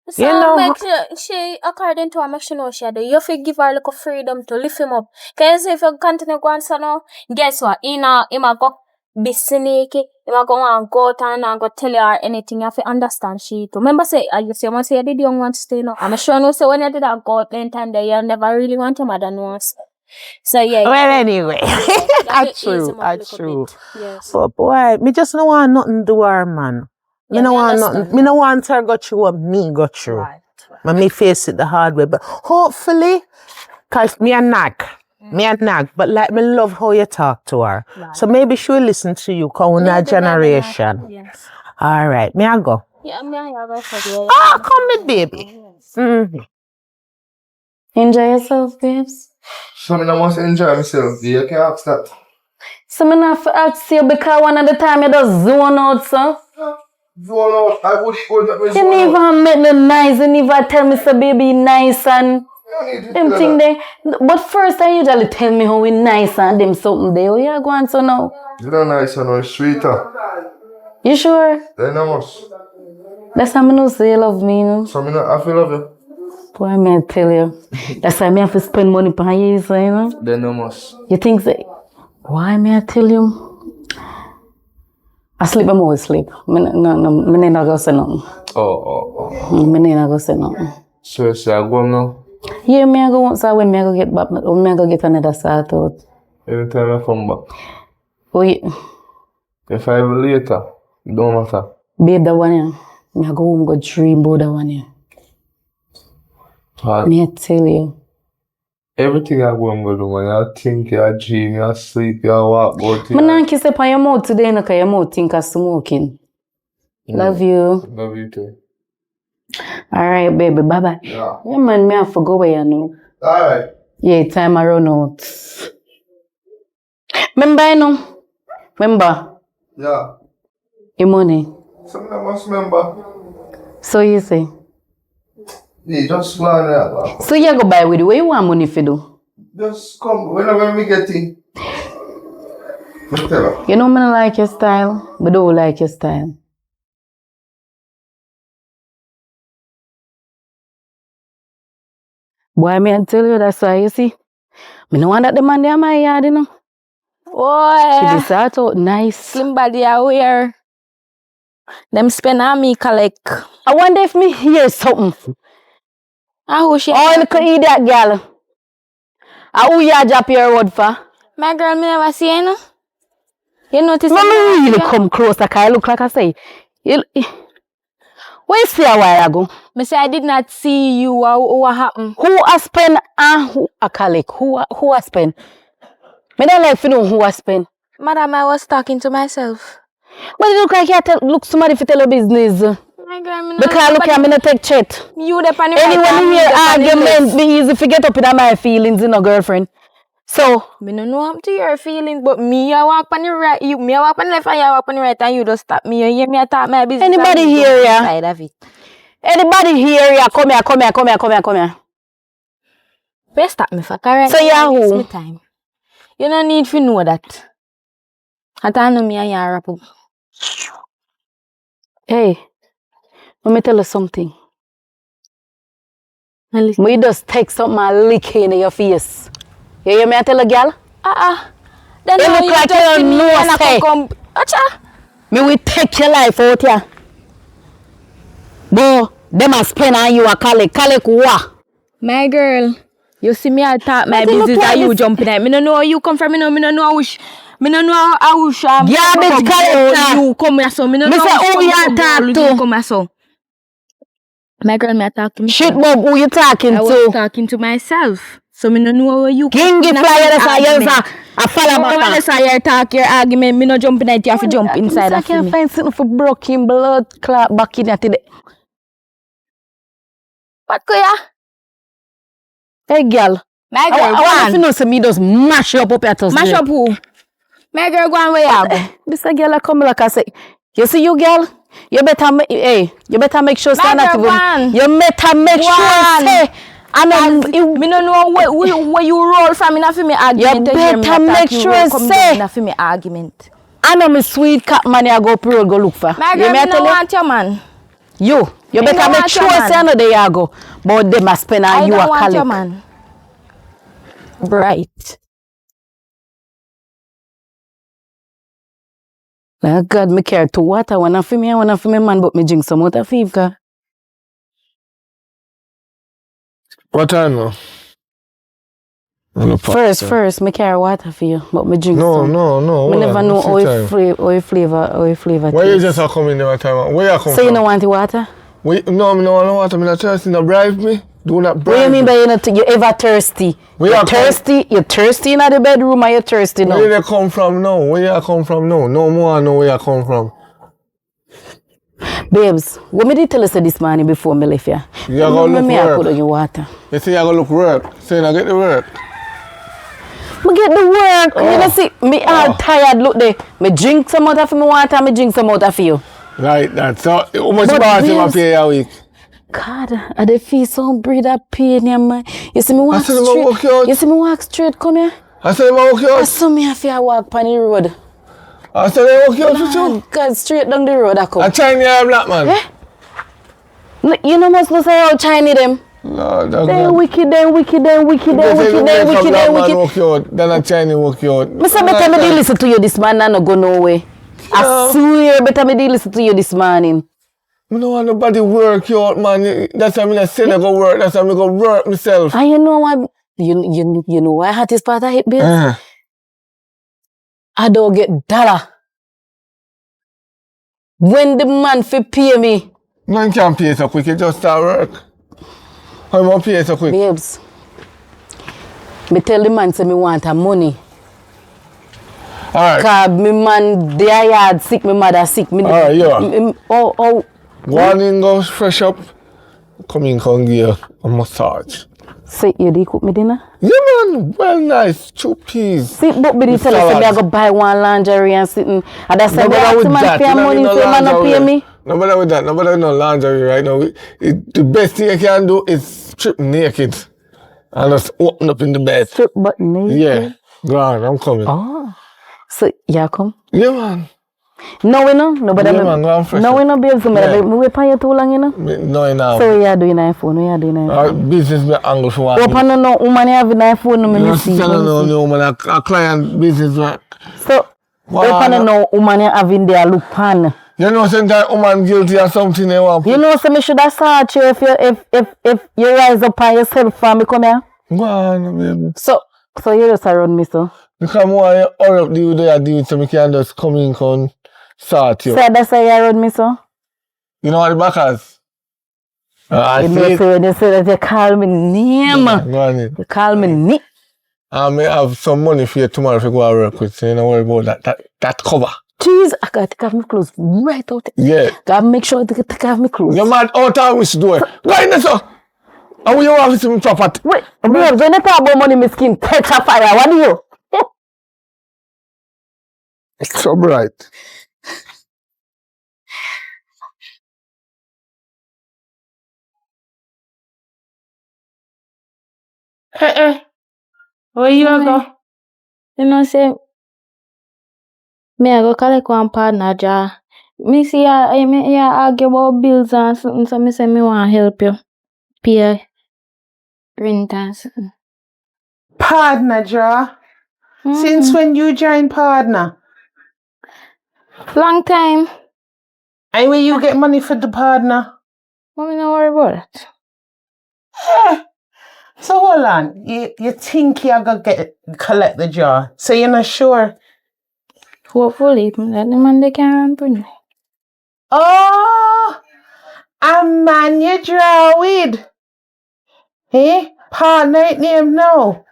So you know, make she according to her, make she know she do. You have to give her a little freedom to lift him up. Cause if you continue going so now, guess what? He might go be sneaky. He might go and go out and go tell her anything. You have to understand she too. Remember say, you say you did young want to stay now. I'm sure no say when you did that go out then time there, you never really want your mother knows. So yeah. Well anyway. That's true. Yes. But boy, me just don't want nothing to her, man. Me Yeah, no me want understand. nothing. Me no want her go through what me go through. Right. Me face it the hard way. But hopefully, cause me a nag. But like me love how you talk to her. Right. So maybe she'll listen to you, cause Yeah, our generation. Yes. Alright, me I go. Yeah, me I go for you. Ah, come with baby. Enjoy yourself, babes. So I must enjoy myself. You can ask that. So I not ask you because one of the time you just zone out, so. Zone out. I would go that way. You never make me nice, you never tell me so baby nice and them thing there. But first I usually tell me how we nice and them something there. Oh yeah, go on so now. You're not nice and you're sweeter. You sure? Then I must. That's how I know say you love me, you know. So I feel love you. Boy, I may tell you. That's why I have to spend money on you, so, you know. Then I must. You think so? Why may I tell you? I sleep, I'm always sleep. I not go say nothing. Oh. I not go say nothing. So you say I go now? Yeah, me I go once when me I go get back, when me I go get another sort out. Every time I come back. Wait. If I have later, it don't matter. Babe, that one here. Me I go home go dream about that one here. Me I tell you. Everything I go and go do, man. I think, I dream, I sleep, I walk, go to. I don't kiss up on your mouth today, because your mouth think of smoking. Love you. Love you too. Alright, baby, bye bye. Yeah. Yeah, man, me have to go where you know. Alright. Yeah, time I run out. Remember, you know? Remember? Yeah. Your money. Something I must remember. So you say? Yeah, just plan that, man. So you go buy with you. What you want money for do? Just come whenever we get in. Just tell her. You know me not like your style, but don't like your style. Boy, me I tell you that's why you see. Me no want that the man there my yard, you know. She Boy, be sort out nice. slim body are wear. Them spend on me collect. I wonder if me hear something. Ah, who she? Oh, look at that girl. Who you drop your word for? My girl, me never see you know. You notice? Mama really come closer, cause I look like I say. Where you see a while ago? Me say I did not see you. What happened? Who a spend and who a collect? Who a spend? Me don't like to know who a spend. Madam, I was talking to myself. But it look like you look somebody for tell your business. My girl, me Because look at me not take chat. You the pan Anyone hear argument, be easy to get up in my feelings, you know, girlfriend. So, me no know up to your feelings, but me I walk on the right, me I walk on the left and you walk on the right, and you just stop me. You hear me? I talk my business. Anybody hear ya? Side of it. Anybody here? Ya come here. Where stop me for? Correct. So yeah, It's who? me time. You don't need to know that. I don't know me and you wrap up. Hey, let me tell you something. Now listen. We just take something and lick in your face. You hear me? I tell a girl? Then You now look you like just you see me know and I stay. come. Acha. Me will take your life out here. But them a spend on you a collect what? My girl, you see me I talk my But you business look like and you this- jumping at me. No know where you come from. Me no know how wish. Me no know how wish. Garbage collector. You come here so. Me no Me know say how who you talk you to? come here so. My girl, me I talk to me. Shit, Bob, who you talking I was to? talking to myself. So me no know where you King give flyer, that's why argument. I follow When back. I saw your talk, your argument, me no jumping at you have to jump inside I of can't me. find something for broken blood clot back in at today. What go ya? Hey, girl. My girl, I want to go on. know some me just mash you up at us. Mash up who? My girl, go on where you go. This a girl I come like I say. You see you girl? You better make sure My stand girl, up. go on. You better make Go sure on. say. And Me no know where you roll from in for me argument. You You hear me better attack, make you sure roll come say. down for me argument. I know me sweet cat money I go pro go look for. My You girl, me I me tell no you? want your man. You Me better no make want sure your man. say I know there you go. But they must spend on I you a don't want your collect. man. Bright. Oh God, me care too. What I wanna for me man, but me drink some water fever. What time now? First, me care water for you, but me drink No. some. Me hold never on, know what's how the you time? flavor. Why you taste. just a come in there time? Where you come So from? you don't want the water? No, me no want no water. Me not thirsty. No bribe me. Do not bribe What do you mean me. by you ever thirsty? Where You're you come- thirsty? You're thirsty in the bedroom or you're thirsty Where now? you come from now? Where you come from now? No more know where you come from. Babes, what me did tell us this morning before me left here? You gonna look Me I put work. on your water. You say you gonna look work. So you not get the work. Me get the work. You know see, me all tired look there. Me drink some out of my water, me drink some out of you. Like that. So how much But boss you babes- pay a week? God, I dey feel so breathe that pain in my. You see me walk said, "Ma, walk straight. out." You see me walk straight, come here. I said, "Man, walk you I out." saw me have to walk on the road. I said, "Hey, walk you out with you." Oh, God, straight down the road I A come. Chinese or black man? You know must know say how Chinese them. Lord, They wicked, they wicked, they wicked, they They say wicked, you they make a wicked, black they man wicked. walk you out, then a Chinese walk you out. Me say better me dey listen to you this man and not go nowhere. I swear better me dey listen to you this morning. I don't want nobody work you out, man. That's why I say I go work. That's why I go work myself. And you know what? You know why hottest part of it, babe? I don't get dollar. When the man fi pay me, Man can't pay so quick. You just start work. How much pay so quick? babes. Me tell the man say me want a money. All right. Cause me man their yard sick, me mother sick. Me, Alright, yeah. Oh, One in go fresh up. Come in, come give you a massage. say you did cook me dinner? Yeah, man. Well, nice. 2 peas. See, but me did tell us say I go buy one lingerie and sitting. And that's why No me bother ask with the man that. pay You don't money, need no say man not pay lingerie. me. No bother with that. No bother with no lingerie right now. The best thing you can do is strip naked and just open up in the bed. Strip button. Yeah. Go on, I'm coming. Oh. So, yeah, come. Yeah, man. No, we know. No, but Yeah, man, go on fresh no, up. we know, babes. Yeah. Me wait for you too long, you know. No, enough. So, we are doing iPhone. We are doing iPhone. Business me angle for one. Open no woman have an iPhone. No, You me know, see. no, man. A client business work. So, Wow. open no woman having their look pan. You know, sometimes woman guilty of something they want. You know, so me should have searched you if you rise up on yourself for me come here. Go on, baby. So you just around me, so. Because more you hurry up the way you do it so me can just come in and sort you. So that's why you around me, so. You know what the backers? I You see know, it. so when you say that you call me name, Go on in. you call me Nick. I may have some money for you tomorrow if you go and work with, so you don't worry about that cover. Jeez, I gotta take off my clothes right out. Yeah. Gotta make sure I take off my clothes. You're mad out of which door. Go in there, sir. And we want to see me property. Wait, babes, when you talk about money, my skin catch a fire. What do you? It's so bright. Where you go? You know, say, me I go collect one partner, ja. Me see me argue about bills and something, so me say me want help you pay rent and something. Partner, Ja. Since when you joined partner? Long time. And where you get money for the partner? Mommy, don't worry about it. So hold on. You think you're gonna collect the jar? So you're not sure? Hopefully, that the man they can run for me. Oh, a man you draw with. Eh? Partner it name now.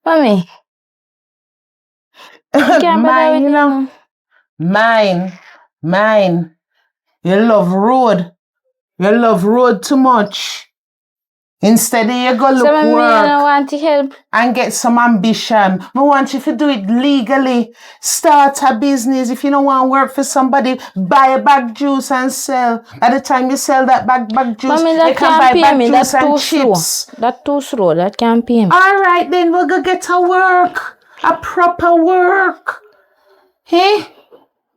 Mommy, can't bother Mine, with you know. Mine. You love road. You love road too much. Instead of you go look so mommy, I don't work want to help. and get some ambition. I want you to do it legally. Start a business. If you don't want to work for somebody, buy a bag juice and sell. By the time you sell that bag juice, Mommy, you that can can't buy pay bag me. juice That's and too slow. chips. That's too slow. That can't pay me. All right, then we'll go get to work. A proper work. Hey?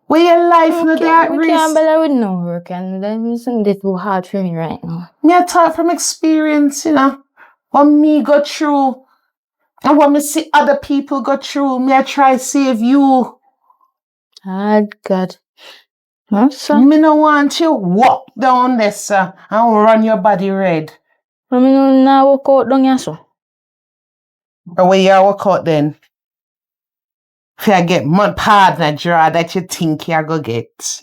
Where your life no that We risk? can't bother with no work, and then it's too hard for me right now. Me I talk from experience, you know. What me go through and what me see other people go through. Me I try save you. Hard God. No, sir. Me no want you walk down there, sir, and run your body red. Mommy, no now walk out down here, so. Or where you walk out then? If I get my partner draw that you think you go get.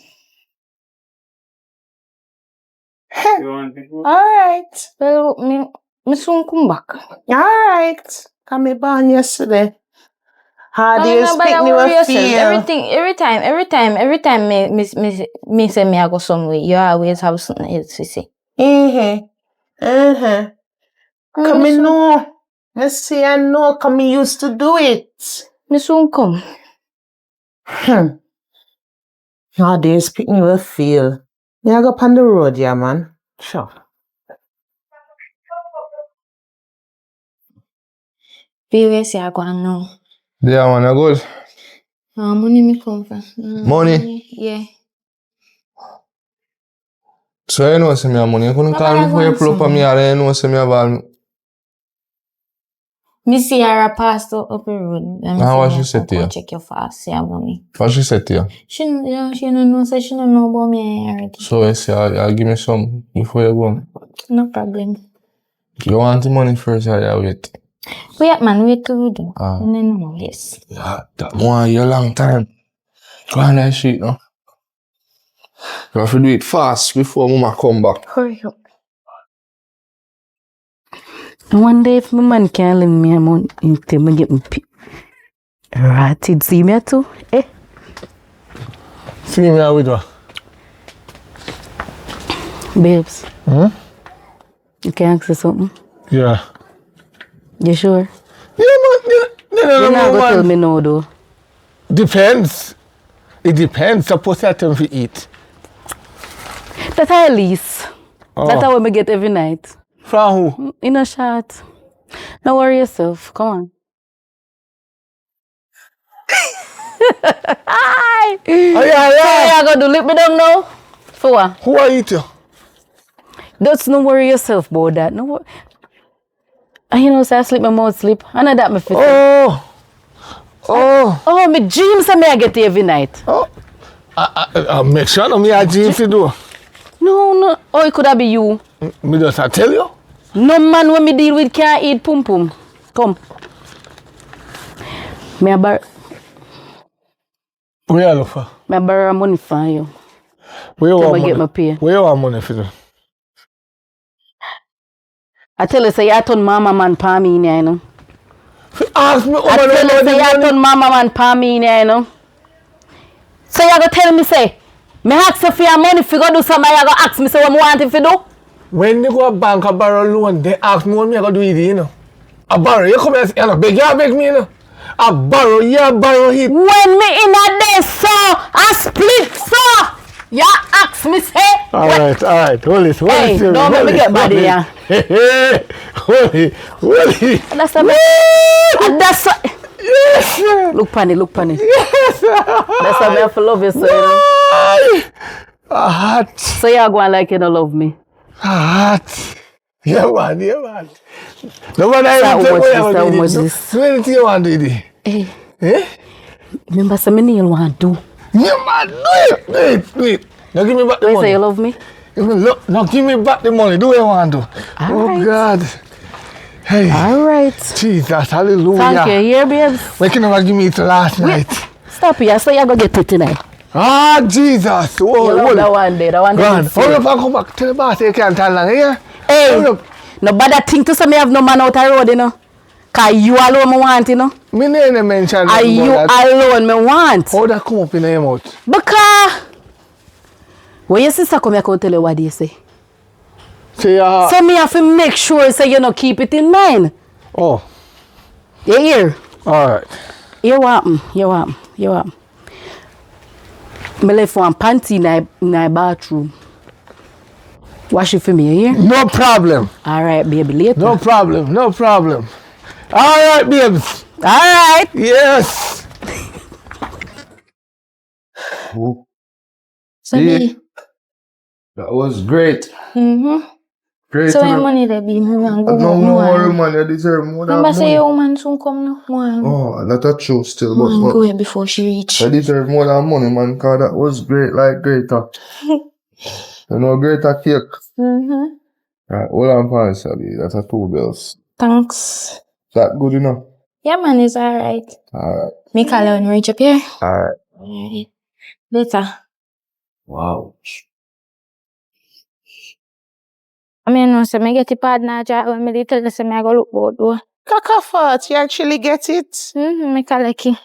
Alright. Well, me soon come back. Alright. Come me born yesterday. How do you speak me with feel? Every time me say me I go somewhere, you always have something else to say. Come in know. Me say I know, come me used to do it. Me soon come. How do you speak me with feel? Me I go up on the road, yeah, man. Sure. Feel say I go and know. Yeah, man, I good. Money me come from. Money? Yeah. So you know, say me have money. You couldn't call me for you pull up on me, or you know, say me have all. Me see her pass up the road. How was she said to you? Check your fast, see her money. What she said to you? She don't know, say she don't know about me already. So you say, I'll give me some before you go. No problem. You want the money first, or you wait? Wait, man, wait till we do. And then no, yes. Yeah, that one you a long time. Go on that shit, no? You have to do it fast before mama come back. Hurry up. One day if my man can't lend me a money until me get me ratted. See me too? Eh? See me with her. Babes. You can ask her something? Yeah. You sure? Yeah, man. You're not going to tell me no, though. Depends. It depends. Suppose you have to eat. That's at least. That's how we get every night. From who? In a shot. Don't worry yourself. Come on. Hi. Yeah. I got to lip me down now. For what? Who are you to? Just don't worry yourself about that. No. And you know, say I sleep, my mouth sleep. I know that my fit. Oh, my dreams and me I get every night. I make sure no me a dreams to do. No. Oh, it could have be you. Me just I tell you. No man when me deal with can't eat pum pum. Come. Me a borrow. Where you look for? Me a borrow money for you. Where you want money? Get my pay. Where you want money for them? I tell you, say you turn mama man pa me in here, you know. Ask me I tell you, say you turn mama man pa me in here, you know. So you go tell me, say, me ask you for your money, if you go do something, you go ask me, say, what I want if you do? When you go to bank and borrow loan, they ask me what me I go do it, you know. I borrow, you come here, you know, beg me, you know. I borrow it. When me in a day, so, I split, so. You ask me, say. All right. Hold it. Hey, don't make me get bad here. Hold it. That's a that's a, yes. Look pan it. Yes. That's why I have to love you, so, you know. Hot. So you going like you don't love me. Hot. Yeah, man. No matter how you take what you do anything you want to do. Hey. Eh? Remember something you want to do. Yeah, man. Do it. Now give me back the You money. say you love me? Look, now give me back the money. Do what you want to do. All right. God. Hey. All right. Jesus, hallelujah. Thank you. Here, babes. Why can you give me it last night? Stop here. So you're going to get it tonight. Jesus. You love that one day. That one day. Hurry up and come back. Tell the boss you can't tell long, yeah? Hey. No bother think to say me have no man out the road, you know. Cause you alone me want, you know. Me never mention that. You alone me want. How that come up in your mouth? Because when your sister come here, I can tell you what they say. So me have to make sure say you know keep it in mind. Oh. You hear? Alright. You want me. Me left one panty in my bathroom. Wash it for me, you hear? No problem. Alright, baby, later. No problem. Alright, babes. Alright. Yes. Sabi. That was great. Great. So your money there be more and go no more money, I deserve more than remember money. say your woman soon come now. Oh, that's true still, but go here before she reach. I deserve more than money, man, cause that was great, like greater. You know, greater cake. Right, hold on for a second, that's a 2 bills. Thanks. Is that good enough? Yeah, man, it's alright. Alright. Me call you when you reach up here. Alright. Later. Wow. I mean, no, say me get the partner job when me tell you say me I go look boat though. Kakafat, you actually get it? Me collect it.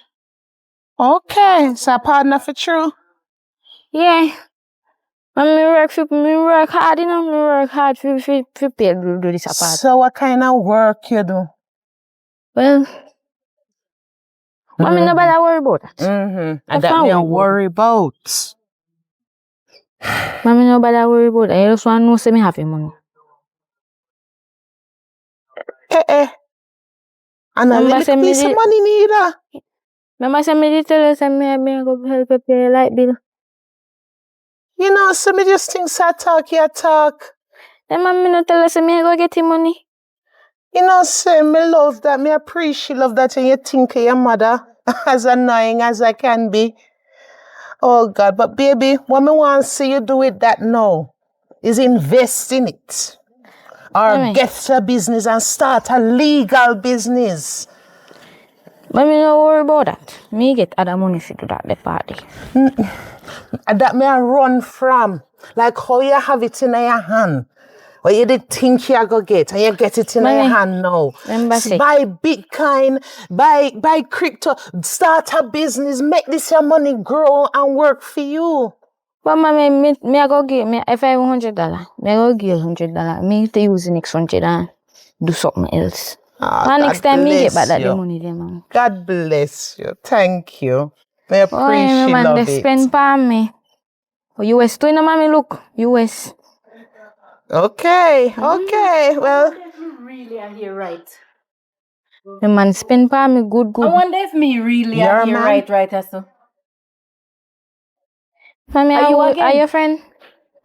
Okay, so a partner for true. Yeah. And me work hard, you know, me work hard for pay do this apart. So what kind of work you do? Well, mommy nobody worry about that. And that me a worry about. Mommy nobody worry about that. You just want to know say me have your money. And a little piece of money neither. Remember say me did tell you say me go help you pay your light bill. You know, so me just think so talk, you talk. Then mommy no tell us say me go get your money. You know, say me love that, me appreciate love that, and you think of your mother as annoying as I can be. Oh God, but baby, what me want to see you do with that now is invest in it. Or get a business and start a legal business. But me no worry about that. Me get other money to do that the party. And that me I run from. Like how you have it in your hand. Or you did think you go get and you get it in your hand now. Buy Bitcoin, buy crypto, start a business, make this your money grow and work for you. But mommy, me I go give me if I have $100, me I go give $100. Me to use the next $100 and do something else. And next time me get back that the money there, man. God bless you. Thank you. I appreciate man, love they it. spend for me. Oh, US too, mommy, look. US. Okay, well. Really are here right. The man spend for me good. I wonder if me really are here right, so. Mommy, are you friend?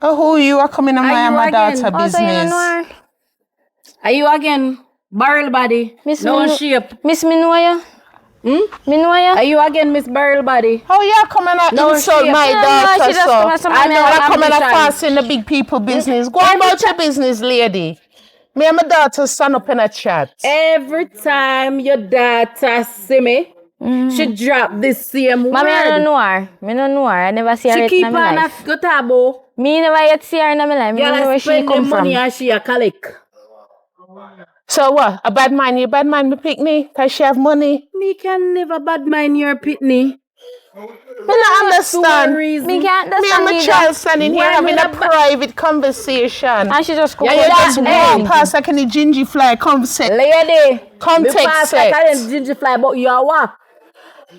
Oh, who you are coming on my daughter business? Also, are you again? Barrel body. Miss no shape. Miss me know you? Me know you? Are you again Miss Barrel body? Oh yeah, coming and insult my daughter, so. I know I come and fast in the big people business. Go about your business, lady. Me and my daughter stand up in a chat. Every time your daughter see me, she drop this same word. Mommy, I don't know her. Me don't know her. I never see her yet in my life. She keep on a tabo. Me never yet see her in my life. Me don't know where she come from. Money and she a collect. So what? A bad man? You bad man me picnic? Cause she have money? Me can never bad mind your pitney. Me not understand. Me can't understand. Me and my child standing here having a private conversation. And she just come you just walk past like any ginger fly conversation. Lady, context me pass like a ginger fly, but you are what?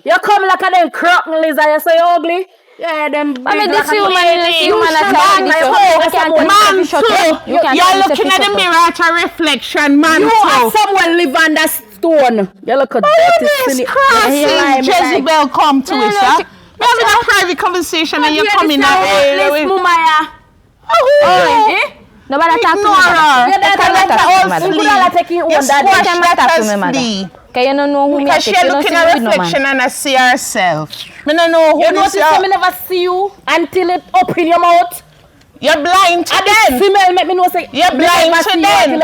You come like a them cropping lizard, you say ugly? Yeah, them big like this human you're looking at the mirror at a reflection, man. You are someone live under stone. You look at that. Jezebel come to us, huh? We're having a private conversation and you're coming out. Nobody talk to me. Because you don't know who because she's looking at reflection and I see herself. I don't know who you notice me never see you until it up in your mouth. You're blind to then. Female make me know say you're blind to then.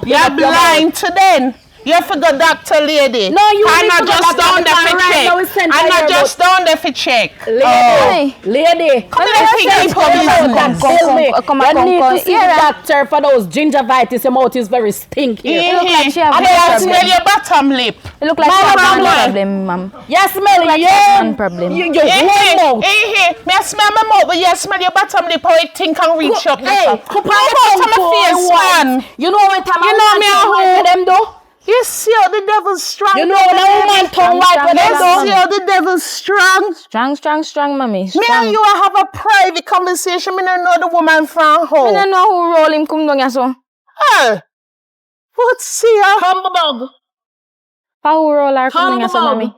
You're blind to then. You forgot Dr. Lady. No, you I'm not just down there for check. I'm not just down there for check. Lady. Come here, come on. You need to see the doctor for those gingivitis. Your mouth is very stinky. You look like she have I smell your bottom lip. You look like she have a problem, ma'am. You smell like your problem. Me I smell my mouth, but you smell your bottom lip. How it think can reach up there. Come on, face, man. You know what time I them though? You see how the devil's strong. You know when a woman tongue white when they do. You see how the devil's strong. Strong, mommy. Me and you have a private conversation. Me don't know the woman from home. Me don't know who roll him come down here so. Hey, what's see her? Humbug. How roll her come down here so, mommy?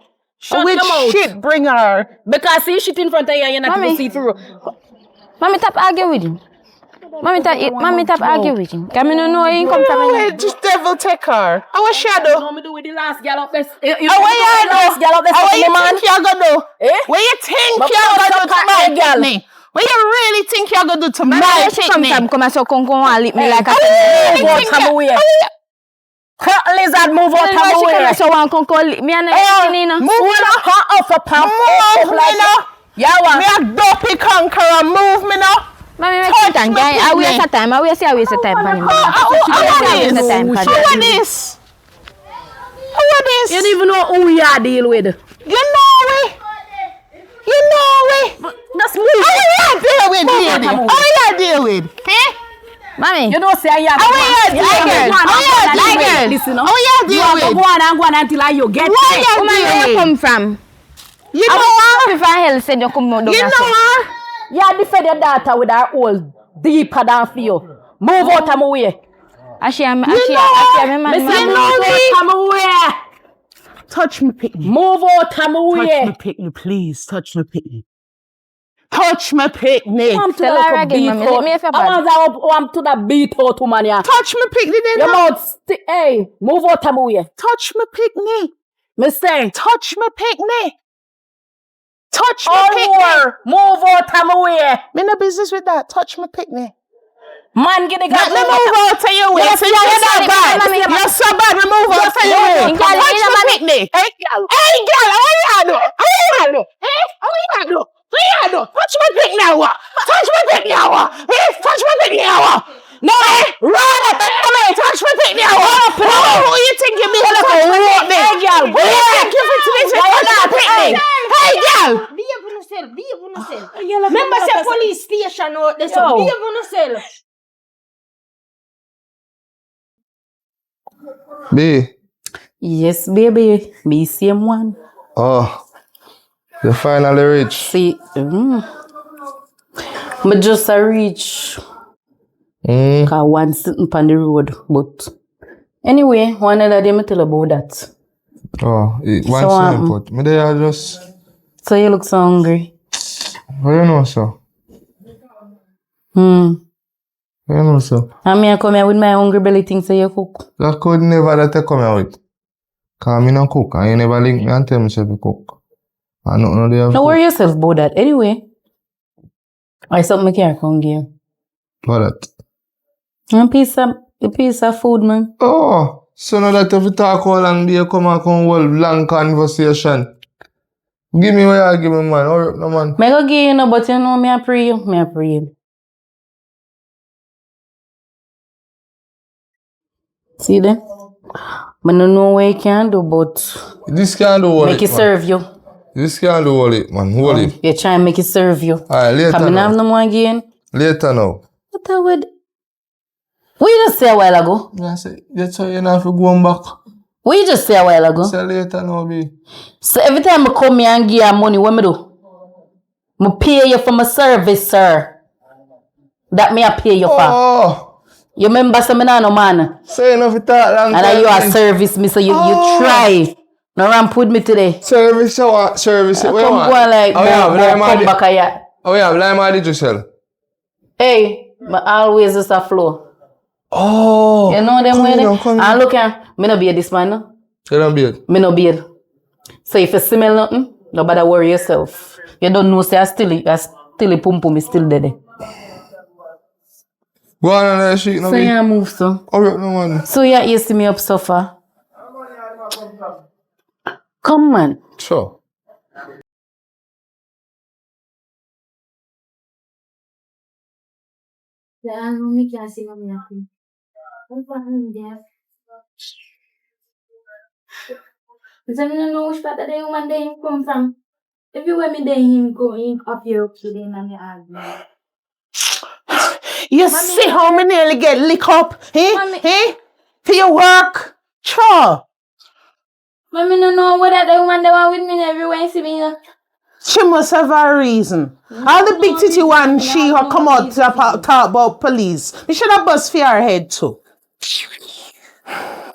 Which shit bring her? Because see shit in front of you, you're not going to see through. Mommy, tap argue with him. Mommy tap argue with him. Can me no know he come from anywhere. Just devil take her. Our shadow. What me do with the last gal up there? What you think you're gonna do? What you think you're gonna do to my girl? What you really think you're gonna do to my chicken? Come and so come and lick me like a lizard move out of my way. So one come lick me and move off a pump. Move me now. Yeah, what? Me a dopey conqueror. Move me now. Mommy, I waste of time. I waste of time for him. How this? Who this? You don't even know who you are deal with. You know it. You know it. That's me. How you deal with, lady? How you deal with? Eh? Mommy. You know, say I am. How you deal with? Listen, How you deal you with? go on and go on until you get Why there. you Where you deal with? come from? You know her? If I hell said you come down. You know her? You defend your daughter with her old deeper than for you. Move out of my way. She You know Move out of my way. Touch me, pick me. Move out of my way. Touch me, pick me, please. Touch me, pick me. Touch me, pick me. I'm to Tell her the again, beat mommy. out. Let me have your I'm to the beat out, woman. Yeah. Touch me, pick me, then. Your mouth, hey, move out of my way. Touch me, pick me. Me say, Touch me, pick me. Touch me, all pick me. more, move out of my way. Me no business with that. Touch me, pick me. Man, get the Let me move out of your way. Yes, You're yes, so yes, bad. yes, yes, You're so bad. Remove out of your way. yes, Touch yes, me, pick me. Hey, girl. Hey, girl, how you do? How you do? Hey, how you do? How you do? Touch me, pick now. Touch me, pick now. Hey, touch me, pick now. No, run up and come here. Touch me, pick now. Who you think you be? Hey, girl. Who you think you fit to this? Touch me, pick me. Hey, girl. Behave on yourself. Behave on yourself. Remember, say police station out there. So Yo. behave on yourself. B. Yes, baby. Me same one. Oh. You finally reach. See, me just a reach. Cause one sitting on the road. But anyway, one other day me tell about that. Oh, one So, swimming pot. Me there just. So you look so hungry. How you know so? Hmm. How you know so? And me I come here with my hungry belly thing so you cook. That could never let you come here with. Cause me no cook. And you never link me and tell me say you cook. I know they have Don't cook. worry yourself about that. Anyway, I something I can't come give. What that? A piece of food, man. Oh, so now that if you talk all and be come and come hold long conversation. Give me what you give me, man. Hurry up, no man. Me go give you no, but you know me I pray you. Me I pray you. See them? I don't know what you can do, but This can't do all make it, it man. serve you. This can't do all it, man. Hold it. You try and make it serve you. Alright, later Come now. have no more again. Later now. What I would? What you just say a while ago? I say, that's how you have to go back. What you just say a while ago? Say later now, be. So every time I come here and give you money, what me do? I pay you for my service, sir. That me I pay you for. Oh, You remember some no man? say enough of talk long And time. you are service me, so you try. No ramp with me today. Service, you want? Service, Come what you go want? like Oh, yeah, but come back here. Oh, yeah, but I'm did you sell? Hey, but always just a flow. Oh. You know them come way in they? now, come in. And look here, me no beard this man, no? You don't be it. Me no beard. So if you smell nothing, nobody worry yourself. You don't know say I still pum pum is still dead. Go on that sheet, no So be. you move so. Hurry up, no man. So you see me up suffer. Come man. Sure. Yeah, me can't see mommy happy. I'm fine, dear. So I don't know which part of the human day him come from. Everywhere me day him go, him up here up to them and me argument. You see how me nearly get lick up? Mommy. For your work? Sure. But me no know whether the woman they want with me everywhere you see me. She must have a reason. All the big titty one, she have come out to talk about police. We should have bust for her head too.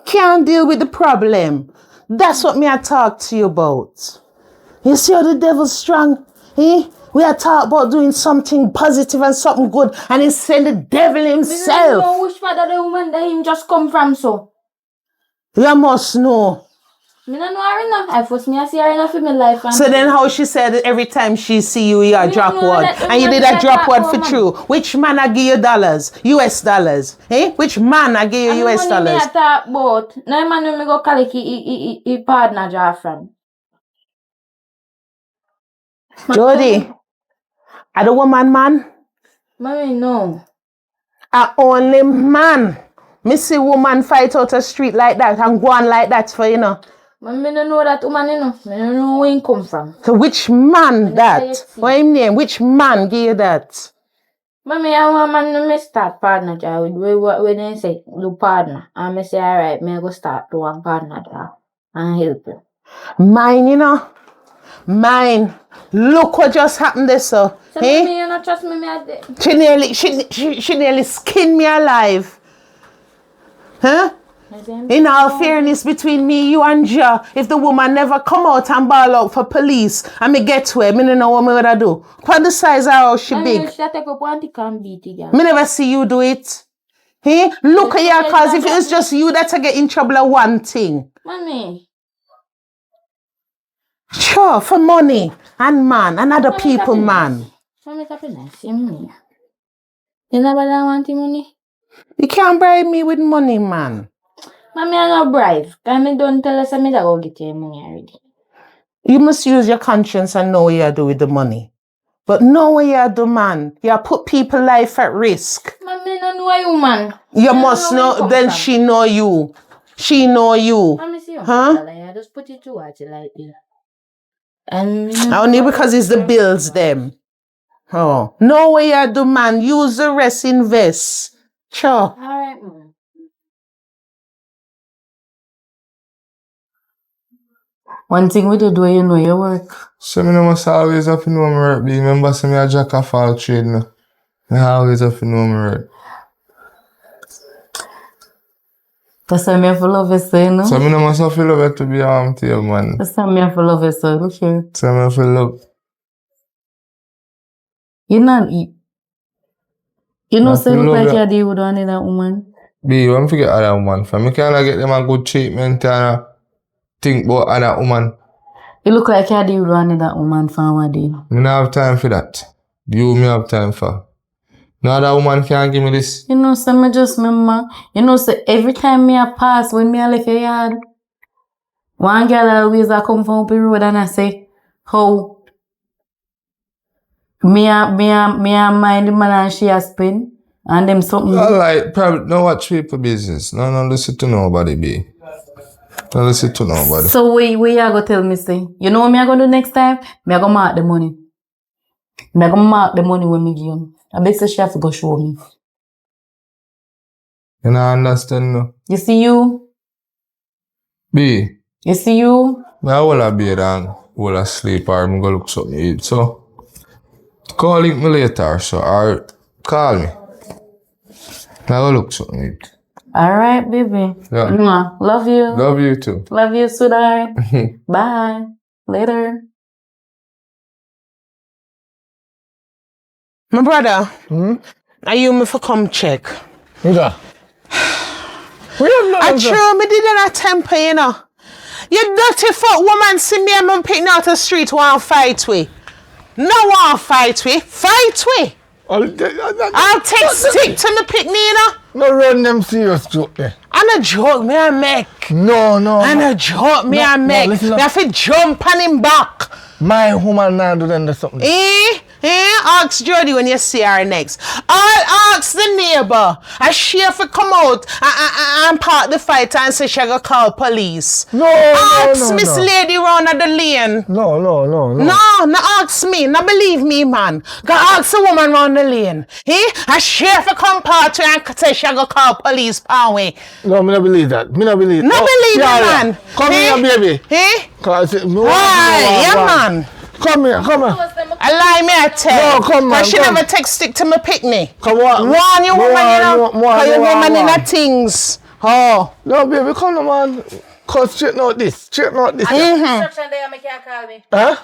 Can't deal with the problem. That's what me I talk to you about. You see how the devil's strong? We are talking about doing something positive and something good, and he send the devil Me no himself. know which part of the woman that him just come from so. You must know. Me no know her enough. I first me I see her enough in my life. And So then how she said that every time she see you, you Me drop no know word. that the And you woman did a said drop that word for woman. true. Which man I give you dollars? US dollars. Which man I give you and US the money dollars? me I talk about. No man when me go collect he partner draw from. Jody, I the woman man. Mommy no. A only man Me see woman fight out the street like that and go on like that for you know. But me don't know that woman, you know. Me don't know where he come from. So which man that? What him name? Which man give you that? But me a woman no me start partner job with when they say do partner. And me say alright, me go start do one partner job and help you. Mine, you know. Mine. Look what just happened there, so. So eh? me, you not trust me, She nearly skinned me alive. Huh? In all fairness between me, you and Ja, if the woman never come out and ball out for police and me get to her, me don't know what me would do. What the size of how she big? She take up one can beat it, Me never see you do it. Hey, look at you, cause if it's just you that get in trouble at one thing. Mommy. Sure, for money and man and other people, man. Mommy, that's nice. You never want money? You can't bribe me with money, man. Mommy, I no bribe. Can me don't tell us me that go get your money already. You must use your conscience and know what you do with the money. But know what you do, man. You put people's life at risk. Mommy, no know you, man. You must know, then she know you. She know you. Mommy, see you. Huh? I just put it to watch it like this. And only because it's the bills, them. Oh. Know what you do, man. Use the rest, invest. Sure. Alright, man. One thing we do you know your work. So me must always have to know my work. Remember, say me a jack of all trade now. I always have to know my work. That's why me have to love you, so, you know? So me must have to love it to be armed to you, man. That's why me have to love you, so, look here. So me have to love. You know, Nah, so you look love like that. you with one that woman. B, you want to forget other woman. For me can't get them a good treatment and think about other woman. You look like you deal with one that woman for one day. Me don't have time for that. You me have time for. No other woman can give me this. You know, so me just remember, you know, so every time me a pass when me a left your yard, one girl always a come from up the road and I say, how me a mind the man and she a spin and them something. I like, probably don't watch people business. No, listen to nobody, B. Don't listen to nobody. So where you go tell me say, you know what me a gonna do next time? Me a go mark the money. Me a go mark the money when me give you. I bet say she have to go show me. You know, understand no? You see you? B, You see you? I will a bed and will a sleep or I'm gonna look something to eat. So, call me later, so, or call me. I will look something to eat. Alright, baby. Yeah. Mwah. Love you. Love you too. Love you, sweetheart. Bye. Later. My brother, are you me for come check? Yeah. I true me didn't temper, you know. You dirty fuck woman see me and I'm picking out the street want fight with. No want fight with. Fight with. I'll take stick to me pick me, you know. No run them serious joke there. And a joke me I make. No. And a joke me I make. listen up. Me have to jump on him back. My woman now do them something. Ask Jody when you see her next. I'll ask the neighbor. And she have to come out and part the fight and say she go call police. Ask Miss Lady round at the lane. No. No ask me. No believe me, man. Go ask the woman round the lane. And she have to come part and say she go call police power way. No, me not believe that. Me not believe. No believe me, man. Come here, baby. Yeah, man. Come here. I lie me I tell. No, come on, she come. never take stick to me picnic. Come on. Warn you woman, you know. Warn, you woman in warn. the things. Oh. No, baby, come on, man. Come straighten out this. Instruction there, make you call me. Huh?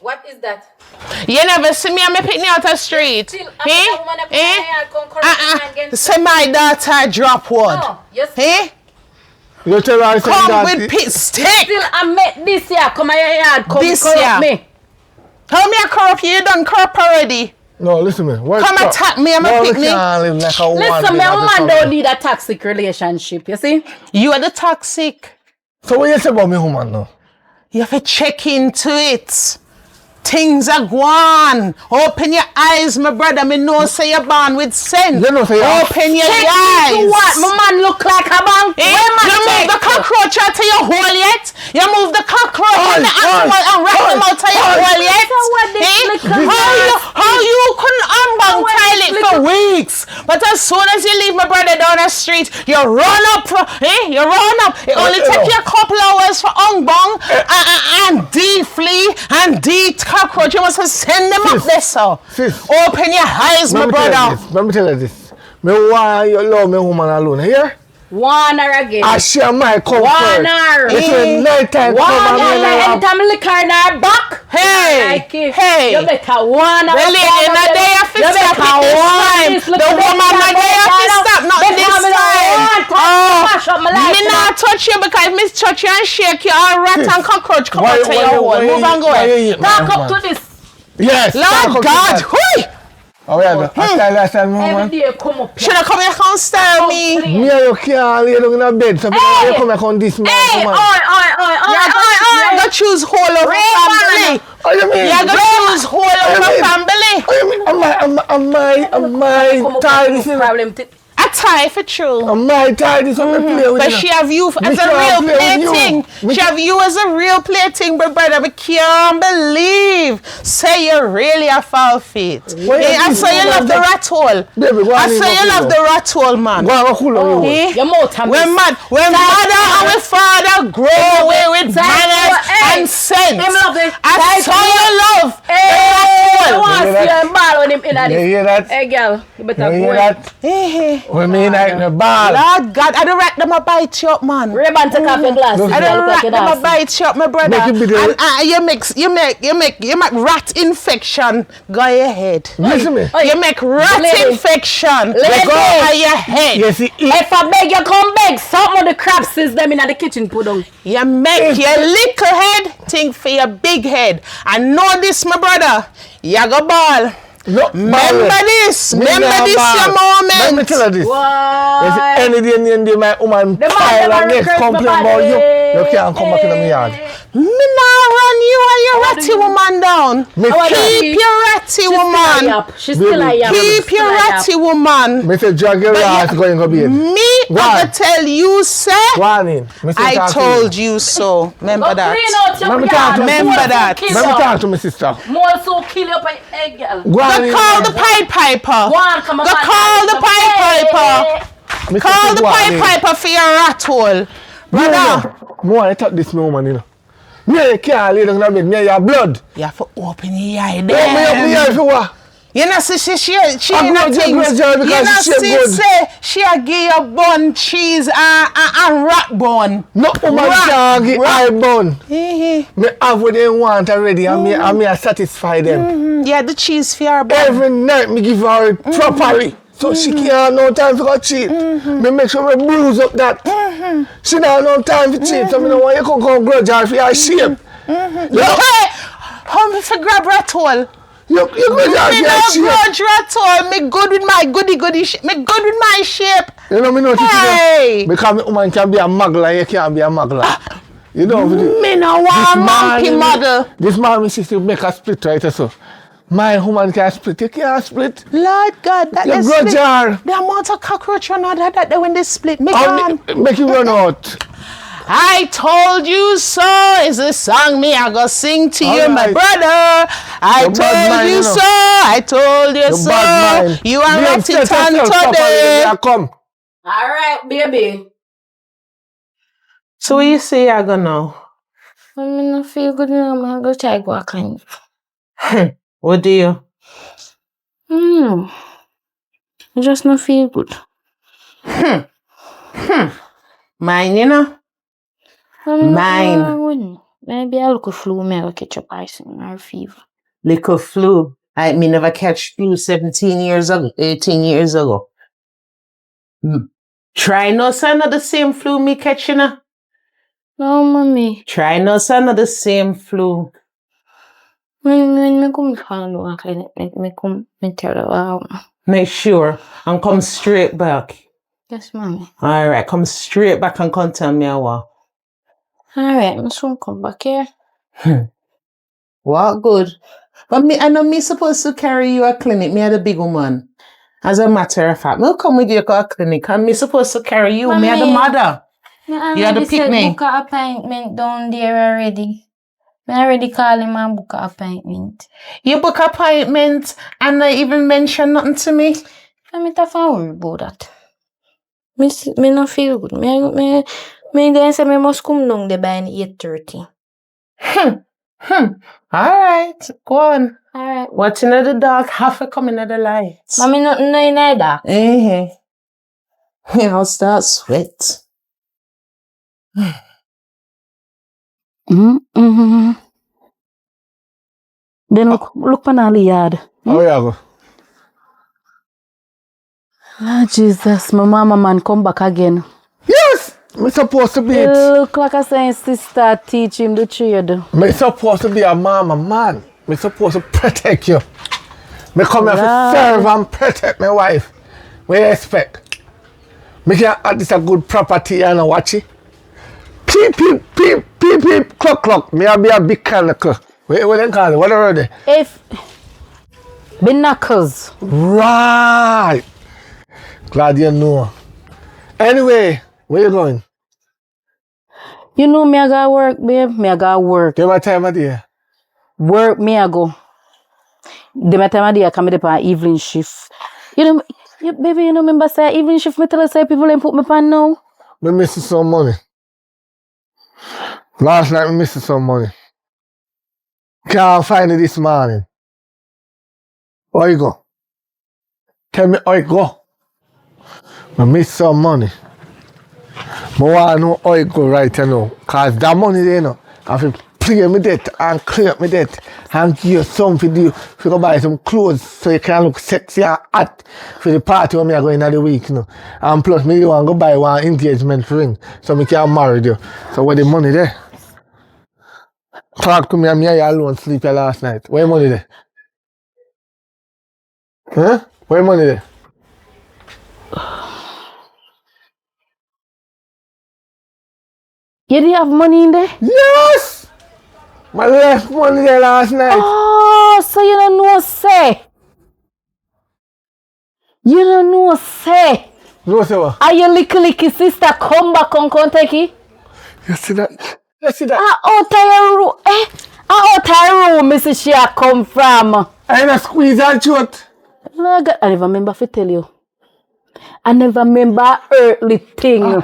What is that? You never see me and me picnic out the street. Say my daughter drop word. No, you see. You tell her I said Come that. with pit stick. Still, I met this year. Come your yard. Come This corrupt year. me. How me a corrupt you? You done corrupt already. No, listen to me. Come attack me and me No, we picnic. can't live like a woman. Listen, being my at the woman family. don't need a toxic relationship, you see? You are the toxic. So what you say about me woman now? You have to check into it. Things are gone. Open your eyes, my brother. Me know say you're born with sense. You know say you're Open your eyes. What? My man look like a bank. Eh? You move the cockroach out of your hole yet? You move the cockroach and the animal and rat them out of your hole yet? How you couldn't unbang toilet for weeks? But as soon as you leave my brother down the street, you run up. You run up. It only take you a couple hours for unbang and de-flea and de-cockroach. You must send them up there, sir. Open your eyes, my brother. Let me tell you this. Me want you love me woman alone. Here? Warner again. I share my comfort. Warner. It's a nighttime come Anytime lick her in her back. Hey, hey. You better warn her. The lady in the day of it stop it this time. The woman in the day of it stop not this time. Me not touch you because me touch you and shake you all rat and cockroach come out of your hole. Move and go. Talk up to this. Yes. Lord God. Hui. Oh yeah, I tell woman. Every day come up here. Should I come here and stir me? Me and you can't lay down in a bed, so you come here and this man. You gotta choose whole of my family. What do you mean? You gotta choose whole of my family. What do you mean? Am I tired? Problem. A tie for true. Am I tired? This one play with But you. she have you as a real plaything. She have you as a real plaything, but brother, I can't believe. Say you really a foul feet. I say you love the rat hole. I say you love the rat hole, man. Go on, cool on you. Your mouth and When mother and when father grow away with manners and sense. I saw your love. I want to see him ball when him in You hear that? Hey girl, you better You go hear in. that? We mean like the ball. Lord God, I don't rat them a bite you up, man. Ray-Ban, take off your glasses. I don't rat them a bite you up, my brother. Make it be there. And you make rat infection go your head. Listen me. You make rat Lady. infection Lady. go your head. You see, If I beg you, come beg. Some of the crabs is them in the kitchen put on. You make your little head think for your big head. And know this, my brother. You go ball. no, Remember this. Remember this your Let me moment. tell you this. Why? You see, any day my woman The man file never and next regrets complain my about you, body. you can't come back in my yard. Me now run you and your ratty woman down. Me Keep your ratty woman. She's still a yap. Keep your ratty woman. Me say drag your ass going to bed. Me, Why? I go tell you, sir. Warning. Me say I talk to told you so. Remember Go that. clean out your Let me yard. talk to- Remember that. you. Let me talk to my sister. More so kill you up an egg, girl. Go call the Pied Piper. One, come on. Go call the Pied Piper. Me Call say the warning. Pied Piper for your rat hole. Brother. More I talk this woman, you know. Me can't lay down in the bed. Me your blood. You have to open your eye Open up me there. eye for what? You know, she I'm ain't not nothing. just because You know, she see, good. say she a give you bun, cheese, and rat bun. No woman Rat. can't give Rat. eye bun. Me have what they want already and me I satisfy them. Yeah, the cheese for your bun. Every night me give her it properly. So she can't have no time for go cheat. Me make sure me bruise up that. She don't have no time for cheat. So me know why you come grudge her for your shape. Hey, how me for grab rat hole? You grudge her Me for no your shape. grudge rat hole. Me good with my goody shape. Me good with my shape. You know me know Hey. because me woman can be a muggler, you can't be a muggler. You know Me no want monkey model. This man, my sister, make a split right so. My woman can split, you can't split. Lord God, that You they grudge split. her. The amount of cockroach run out of that when they split. Me gone. Make you run out. I told you so is the song me I go sing to you, All my right. brother. I Your bad told mind, you you know. so. I told you You so. bad mind. You are You ratty upset tan yourself properly, today. you come. All right, baby. So what you say I go now? I don't feel good now. I'm going to try to go clean. What do you? I just don't feel good. Mine, you know? Mine. Maybe I'll go flu, maybe I'll catch a poison or fever. Little flu. I me never catch flu 17 years ago, 18 years ago. Try no son of the same flu me catch, you know? No, mommy. Try no son of the same flu. When I come to the clinic, I come and tell her. Make sure and come straight back. Yes, mommy. Alright, come straight back and come tell me how. Alright, I'm soon come back here. What good? But me, I know me supposed to carry you a clinic. Me are the big woman. As a matter of fact, me come with you to a clinic and me supposed to carry you. Me are the mother. You are the picnic. Book an appointment down there already. I already call him and book an appointment. You book appointment and not even mention nothing to me? I'm not worry about that. Me not feel good. Me then say me must come down there by 8:30. Alright, go on. Alright. What's in the dark, have to come in the light. Mommy nothing in the dark. I'll start sweat. Mm-hmm. Then look on all the yard. How you go? Ah, Jesus, my mama man come back again. Yes! Me supposed to be it. Look like I say sister teach him the trade. Me supposed to be a mama man. Me supposed to protect you. Me come here to serve and protect my wife. What you expect? Me can add this a good property and watch it. Peep, peep, peep, peep, peep, clock, clock. Me a be a big kind of clock. What they call it? What are they? If Binoculars. Right. Glad you know. Anyway, where you going? You know me I got work, babe. Me I got work. Give my time of day. Work me I go. The my time of day I come up on evening shift. You know, baby, you know remember say evening shift me tell us say people ain't put me pan now. Me missing some money. Last night me missing some money. Can't find it this morning. How you go? Tell me how you go. I miss some money. I want to know how you go right now. Because that money there, you know, I have to pay my debt and clear up my debt and give you something to do. If you go buy some clothes so you can look sexy and hot for the party when I go in the week. You know. And plus, I want to go buy one engagement ring so I can marry you. So where the money there? Talk to me and me alone sleep here last night. Where the money there? Huh? Where the money there? You didn't have money in there? Yes! My left money there last night. Oh, so you don't know say. You don't know say. No, sir. What? Are your licky sister come back on Kentucky? You see that? You see that? Out of room, Mrs. She come from. I ain't a squeeze and short. No, God, I never remember to tell you. I never remember earthly thing.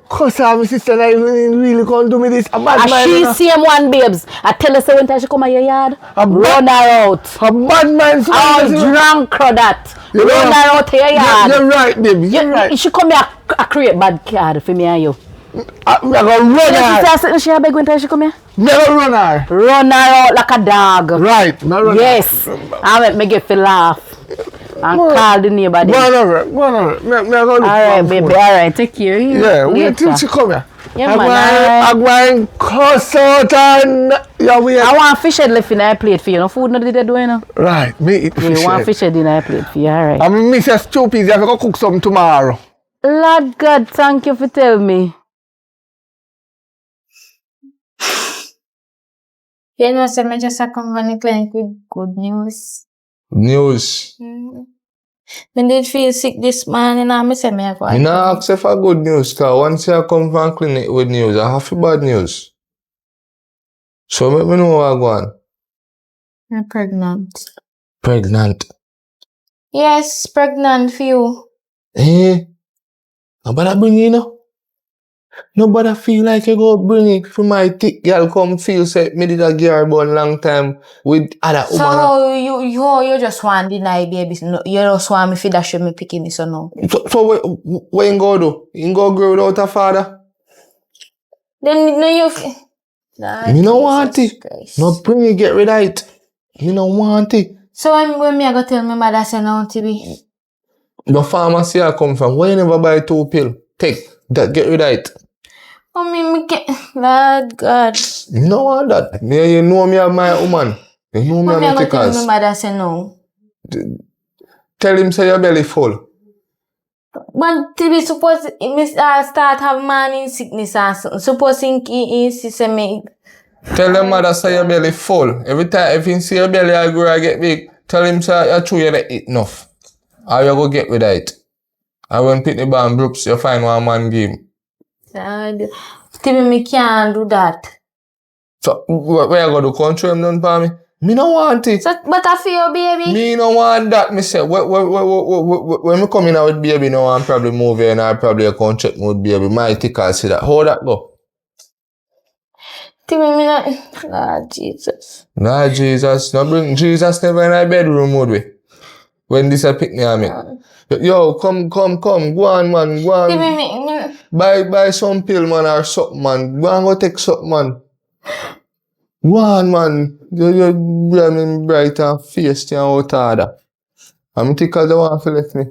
Cause my sister and I really can't do me this. A bad man. She same one, babes. I tell her so when time she come at your yard, run her out. A bad man. Oh, drunk or that. Run her out to your yard. You're right, baby. You're right. She come here a create bad card for me and you. I'm gonna run her. She a beg when time she come here? Never run her. Run her out like a dog. Right. Yes. I make me get to laugh. And call the neighbor. Go on. Alright, baby. Alright, take care. Yeah, wait till she come here. Yeah, man. I'm going to cuss out and... Yeah, I want fish head left in my plate for you. No food no did I do, you know? Right, me eat fish head. You want fish head in my plate for you, alright. I'm miss a stupid. You have to go cook some tomorrow. Lord God, thank you for telling me. You know, so I just come from the clinic with good news. News. I did feel sick this morning and I said I go. I not ask for good news, because once I come from clinic with news, I have bad news. So let me know what I want. I'm pregnant. Pregnant. Yes, pregnant for you. Nobody bring it, no? Nobody feel like you go bring it for my thick girl come feel say me did a girl born long time with other woman. So you just want to deny babies. No, you just want me to dash me picking this or no? So what you go do? You go grow without a father? Then no you Me no want it. No bring it, get rid of it. Me no want it. So when me I go tell my mother say no want to be? The pharmacy I come from, why you never buy 2 pills? Take that, get rid of it. Me get Lord God. You know what that? You know me and my woman. You know me and I my go tell tickers. my mother say no. Tell him say your belly full. But to be suppose start have morning sickness or something. Suppose he say me Tell them mother say your belly full. Every time if you see your belly I grow I get big, tell him say you chew you don't eat enough. Or you go get with it. And when Pitney Bam brooks, you find one man game. Timmy, me can't do that. So where you go to country him done for me? Me no want it. So, but I feel baby. Me no want that, me say. When me come in with baby, no one probably move in or probably a contract with baby. My tickle see that. How that go? Timmy, me not. Ah, Jesus. Nah, Jesus. No bring Jesus never in our bedroom, would we? When this a picnic on me. Yo, come. Go on, man. Go on. Timmy, me. Buy some pill, man, or something, man. Go and go take something, man. Go on, man. You're bright and feisty and out order. I'm tickle the one for left me.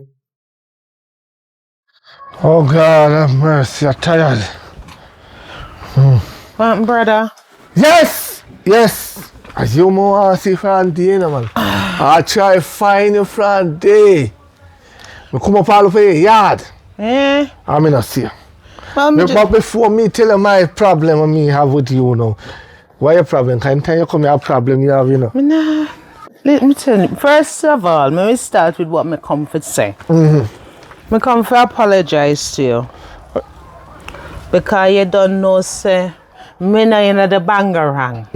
Oh God, have mercy, I'm tired. What, brother? Yes! As you want to see Frandy, you know, man. I try find you Frandy. I come up all over your yard. I'm not see you. But before me tell you my problem I me have with you now. Why your problem? Can you come here problem you have, you know? Nah. Let me tell you. First of all, let me start with what my comfort say. My comfort apologize to you. Because you don't know, say, me not in the bangarang.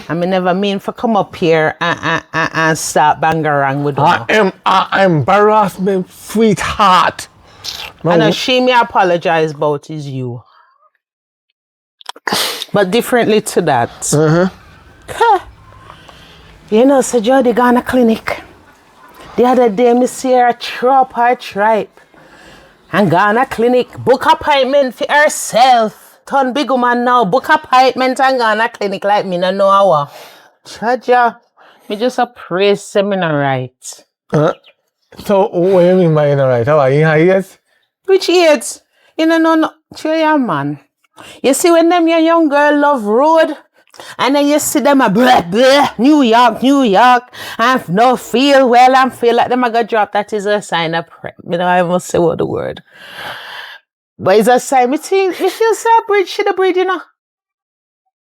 I me never mean for come up here and start bangarang with you. I embarrass me sweetheart. And she me apologize about is you. But differently to that. You know, so Jody gone to clinic. The other day, me see her throw up her tripe. And gone to clinic, book appointment for herself. Turn big woman now, book appointment and gone to clinic like me no know how. Chaja, me just a praise seminar right. So what you mean by you know right? How are you yes? Which aids? You know, no, chill your man. You see when them your young girl love road, and then you see them a blah blah, New York, and no feel well and feel like them a go drop, that is a sign of prep. You know, I must say what the word. But it's a sign, me feel so bridge to the bridge, you know.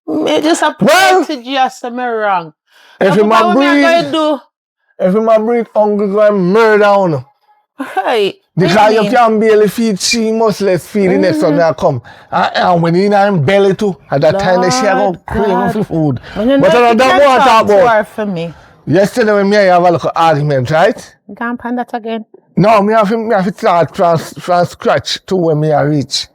Me just a pray to just me wrong. If you man breathe hungry, go and murder on. Hey. Because you can't barely feed, she must let's feed the next one that come. And when you in her belly too, at that time they share out craving for food. But I don't want to talk about. For me. Yesterday when me have a little argument, right? You can't pan that again. No, me have to start from scratch to when me I reach.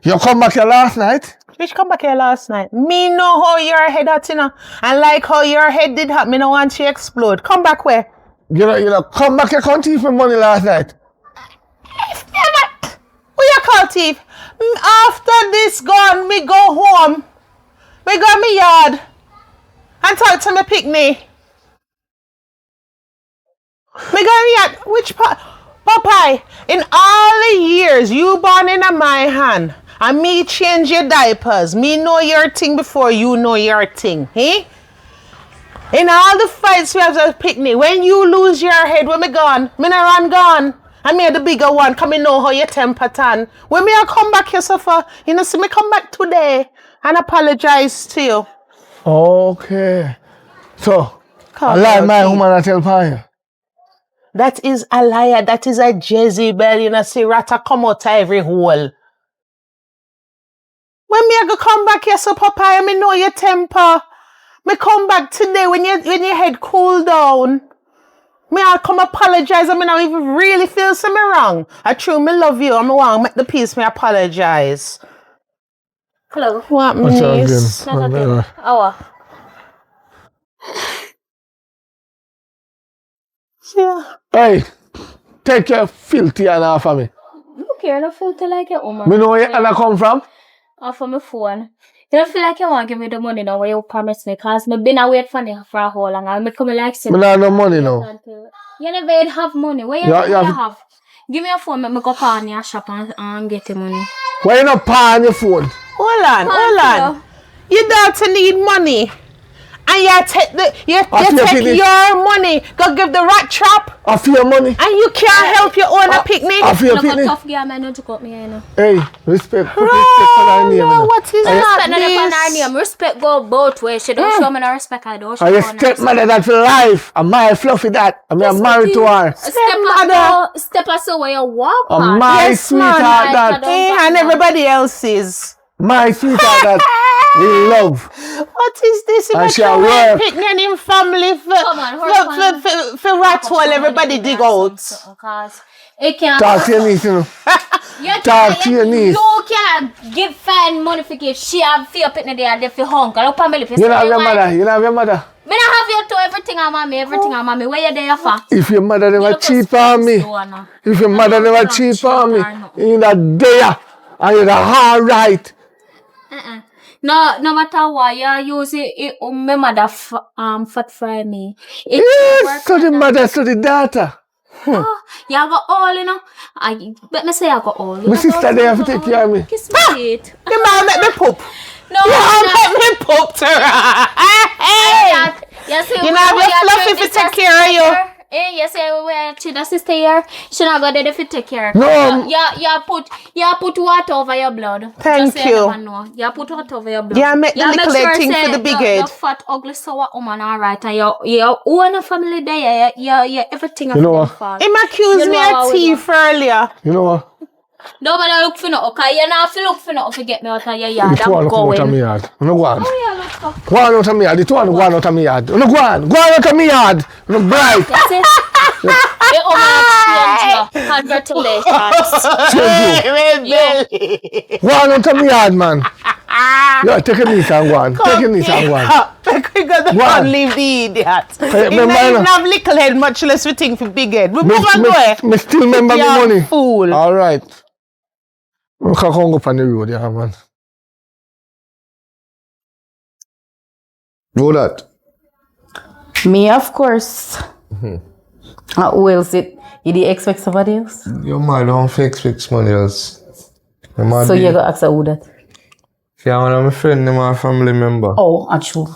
You come back here last night? Which come back here last night? Me know how your head at, you know. And like how your head did happen, me no want you explode. Come back where? You know, come back here, can't thief my money last night. Who you call thief? After this gone, me go home. Me go in my yard. And talk to me picnic. Me go in my yard. Which part? Popeye, in all the years you born in my hand, and me change your diapers, me know your thing before you know your thing, eh? In all the fights we have at picnic, when you lose your head, when me gone, me not run gone. I made the bigger one, come me know how your temper turn. When me I come back here suffer, you know, see me come back today and apologize to you. Okay. So, a lie my woman I tell you. That is a liar, that is a Jezebel, you know, see rata come out of every hole. When me I go come back here, so Papa, me know your temper. Me come back today when your head cool down. Me I'll come apologize, I mean I even really feel something wrong. I true me love you, I'm want to make the peace, me apologize. Hello. What me niece? Yeah. Hey, take your filthy hand off of me. Look here, I don't feel like it, woman. Me know where you come from? Off of my phone. You don't feel like you want to give me the money now where you promise me, because I've been away for a whole long time. I come like say. Me not no money now. You never have money. Where you have? Give me your phone, let me go pawn your shop and get the money. Why you not pawn your phone? Hold on. Your daughter need money. And you take your money, go give the rat trap. I feel your money. And you can't help your own picnic. I feel your Look a picnic. tough girl, man, don't you cut me, you know. Hey, respect. Put respect for that name. No, what is Respect not upon her that? name. Respect go both ways. She don't show me no respect, I don't show I her your no respect. stepmother that for life. I'm my fluffy that. I'm married to her. Step aside where you walk I'm on. my Yes, sweetheart man. that. And everybody else's. My sweetheart that we love. What is this? And she at work. Picnic and in family Come on, for rat hole everybody dig out. It can't. Talk to your niece, you know. Talk to your niece. You can't give fine money for give. She have fear picnic there and for hunk. Look family for You don't have your mother. You don't have your mother. Me not have you to everything on mommy, everything on mommy. Where you there for? If your mother never look cheat at on me, Stone. if your mother never cheat on me, you're not there. And you're all right. No matter what you use it, my mother fat fry me. Yes, so the mother, so the daughter. You got all, you know. Let me say I got all. My sister there have to take care of me. Kiss me it. The man make me poop. No, Make me poop to her. Hey! You know have your fluffy to take care of you. You say we the sister here. She not got there to take care. No. You put water over your blood. Thank Just so you. never know. You put water over your blood. Yeah, make the little sure thing say for the big your head. fat, ugly, sour woman, alright. And your own family there. You everything You know what? fault. Him accused You me know how of we thief earlier. You know what? Nobody look for no, okay? You not look for no to get me out of your yard. The two I'm one come out of going. my yard. You know go on. Oh, yeah, look for Go on out of my yard. The two one go on out of my yard. You know go on. Go on out of my yard. You know bright. That's it. Hey, oh my, congratulations. Change you. Go on out of my yard, man. Yeah, take a niece and go on. Take a niece and go on. We got the What? fun leave the idiot. Hey, He remember, not even you know- have little head, much less we think for big head. We move on go. Me still remember my You money. fool. All right. We can go up on the road, yeah, man. Know that? Me, of course. Who else it? You did expect somebody else? Your mother don't fix money else. Your mother So you go ask her who that? yeah, one of my friend, them are family member. Oh, achoo.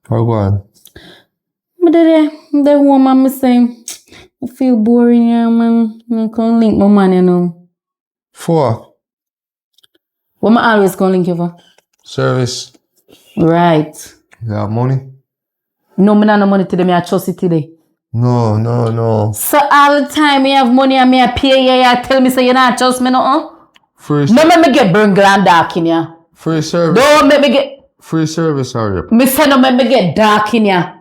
How go on? But the woman me saying, I feel boring here, man. I can't link my man, you know. For What am I always gonna link you for? service. Right. You have money? No, me not no money today, me I trust it today. No. So all the time me have money and me I pay you tell me say you not trust me no Free, No make me get burn gland dark in ya. free service. Don't make me get Free service, hurry up. me say no make me get dark in ya.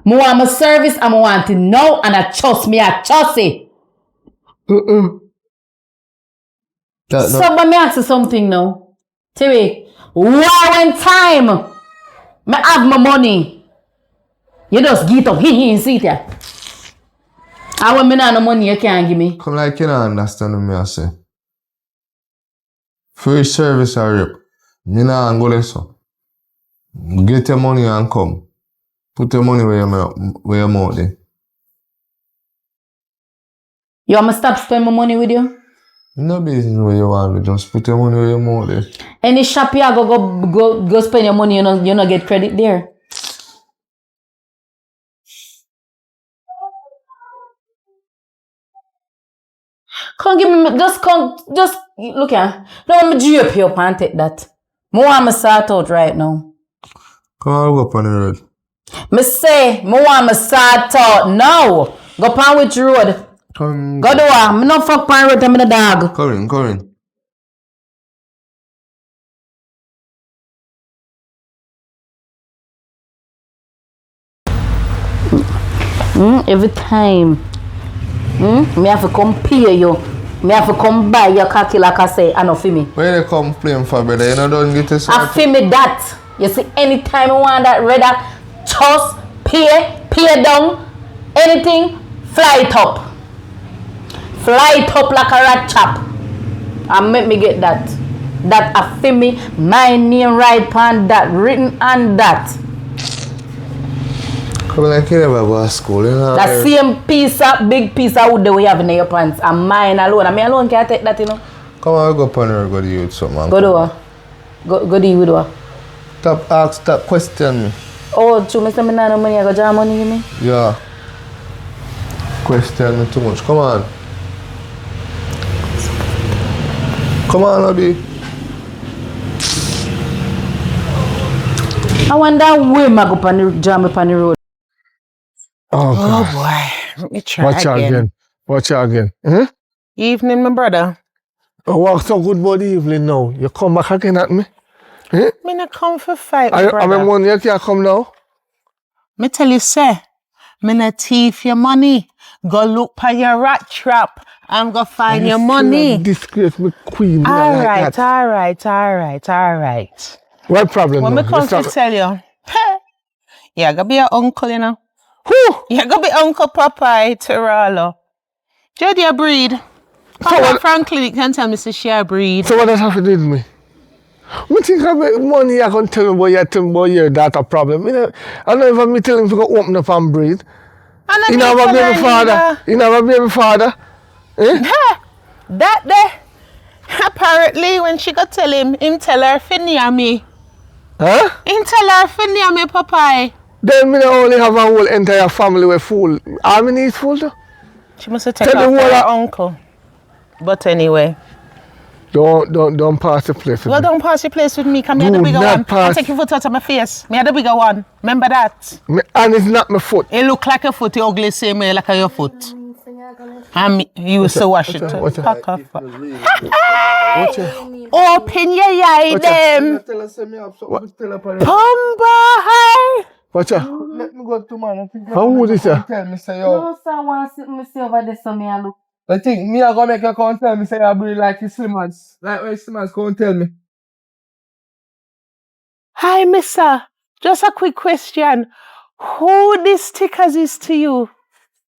Me want my service and I want it now and I trust it. That, So but me ask you something now. Terry, why when time me have my money? You just get up, see it ya. And when me not no money, you can't give me. come like you don't understand what me I say. Free service, hurry up. Me nah go there so. Get your money and come. Put your money where your mouth there. You want me stop spend my money with you? No business where you want to. Just put your money where your mouth there. Any shop you go spend your money, you know get credit there. Come give me, just look here. Don't let me drip you up and take that. I want me sort out right now. Come on, go up on the road. Me say, I want me sort out now. Go pan which road? Come, Go do what? Me no fuck pan road, I'm the dog. come in. Every time. Me have to come pay you. Me have to come buy your cocky like I say, I know for me. Where they complain for, brother? You know, don't get this. I feel me that. You see, anytime I want that rather toss, pay down, anything, fly it up. Fly it up like a rat chop. And make me get that. That I feel me, my name right on that, written on that. Come like you never go to school, you know. That same piece of, big piece of wood that we have in your pants. And mine alone. And me alone can't take that, you know. Come on, go up on the road, go to you with something. Go do what? Go do you do what? Stop question me. Oh, true, Mr. Me nah no money, I go draw money, you mean? Yeah. Question me too much. Come on. Come on, Abby. I wonder where I go pan the jam up on the road. Oh, Oh God. boy, let me try Watch out again. Watch out again. Evening, my brother. Oh, walk so good about the evening now. You come back again at me? Me not come for fight, my I brother. mean, money you can't come now. Me tell you, sir, me not thief your money. Go look for your rat trap and go find your money. Disgrace me queen. All like right, that. all right. What problem What now? me come You to stop- tell you, you're gonna be your uncle, you know. Whew. You're gonna be Uncle Popeye Tiralo. Jody a breed. Come So back what- from clinic and tell me say she a breed. So what does have to do with me? Me think about money I can tell me about your daughter problem. I know if me tell him to go open up and breathe. And I You need know to a baby learn father. either. You know a baby father. That day, apparently when she go tell him tell her fi near me. Huh? Him tell her fi near me, Popeye. Then me not only have a whole entire family with fool. All me need is fool too. She must have taken Tell off him her what uncle. But anyway. Don't pass the place with Well, me. don't pass your place with me, come here Do the bigger not one. pass. I take your foot out of my face. Me are the bigger one. Remember that? And it's not my foot. It look like a foot, you ugly same way like your foot. And you used to wash it. Watch out. Pack off. Open your eye, them. Pumba. Watch out. Let me go to man. How old is that? Tell me say yo. sir, I want to see over there, so me I look. I think me I gonna make a come tell me say I breathe like you Slimmers. Like when Slimmers come tell me. Hi, mister. Just a quick question. Who these stickers is to you?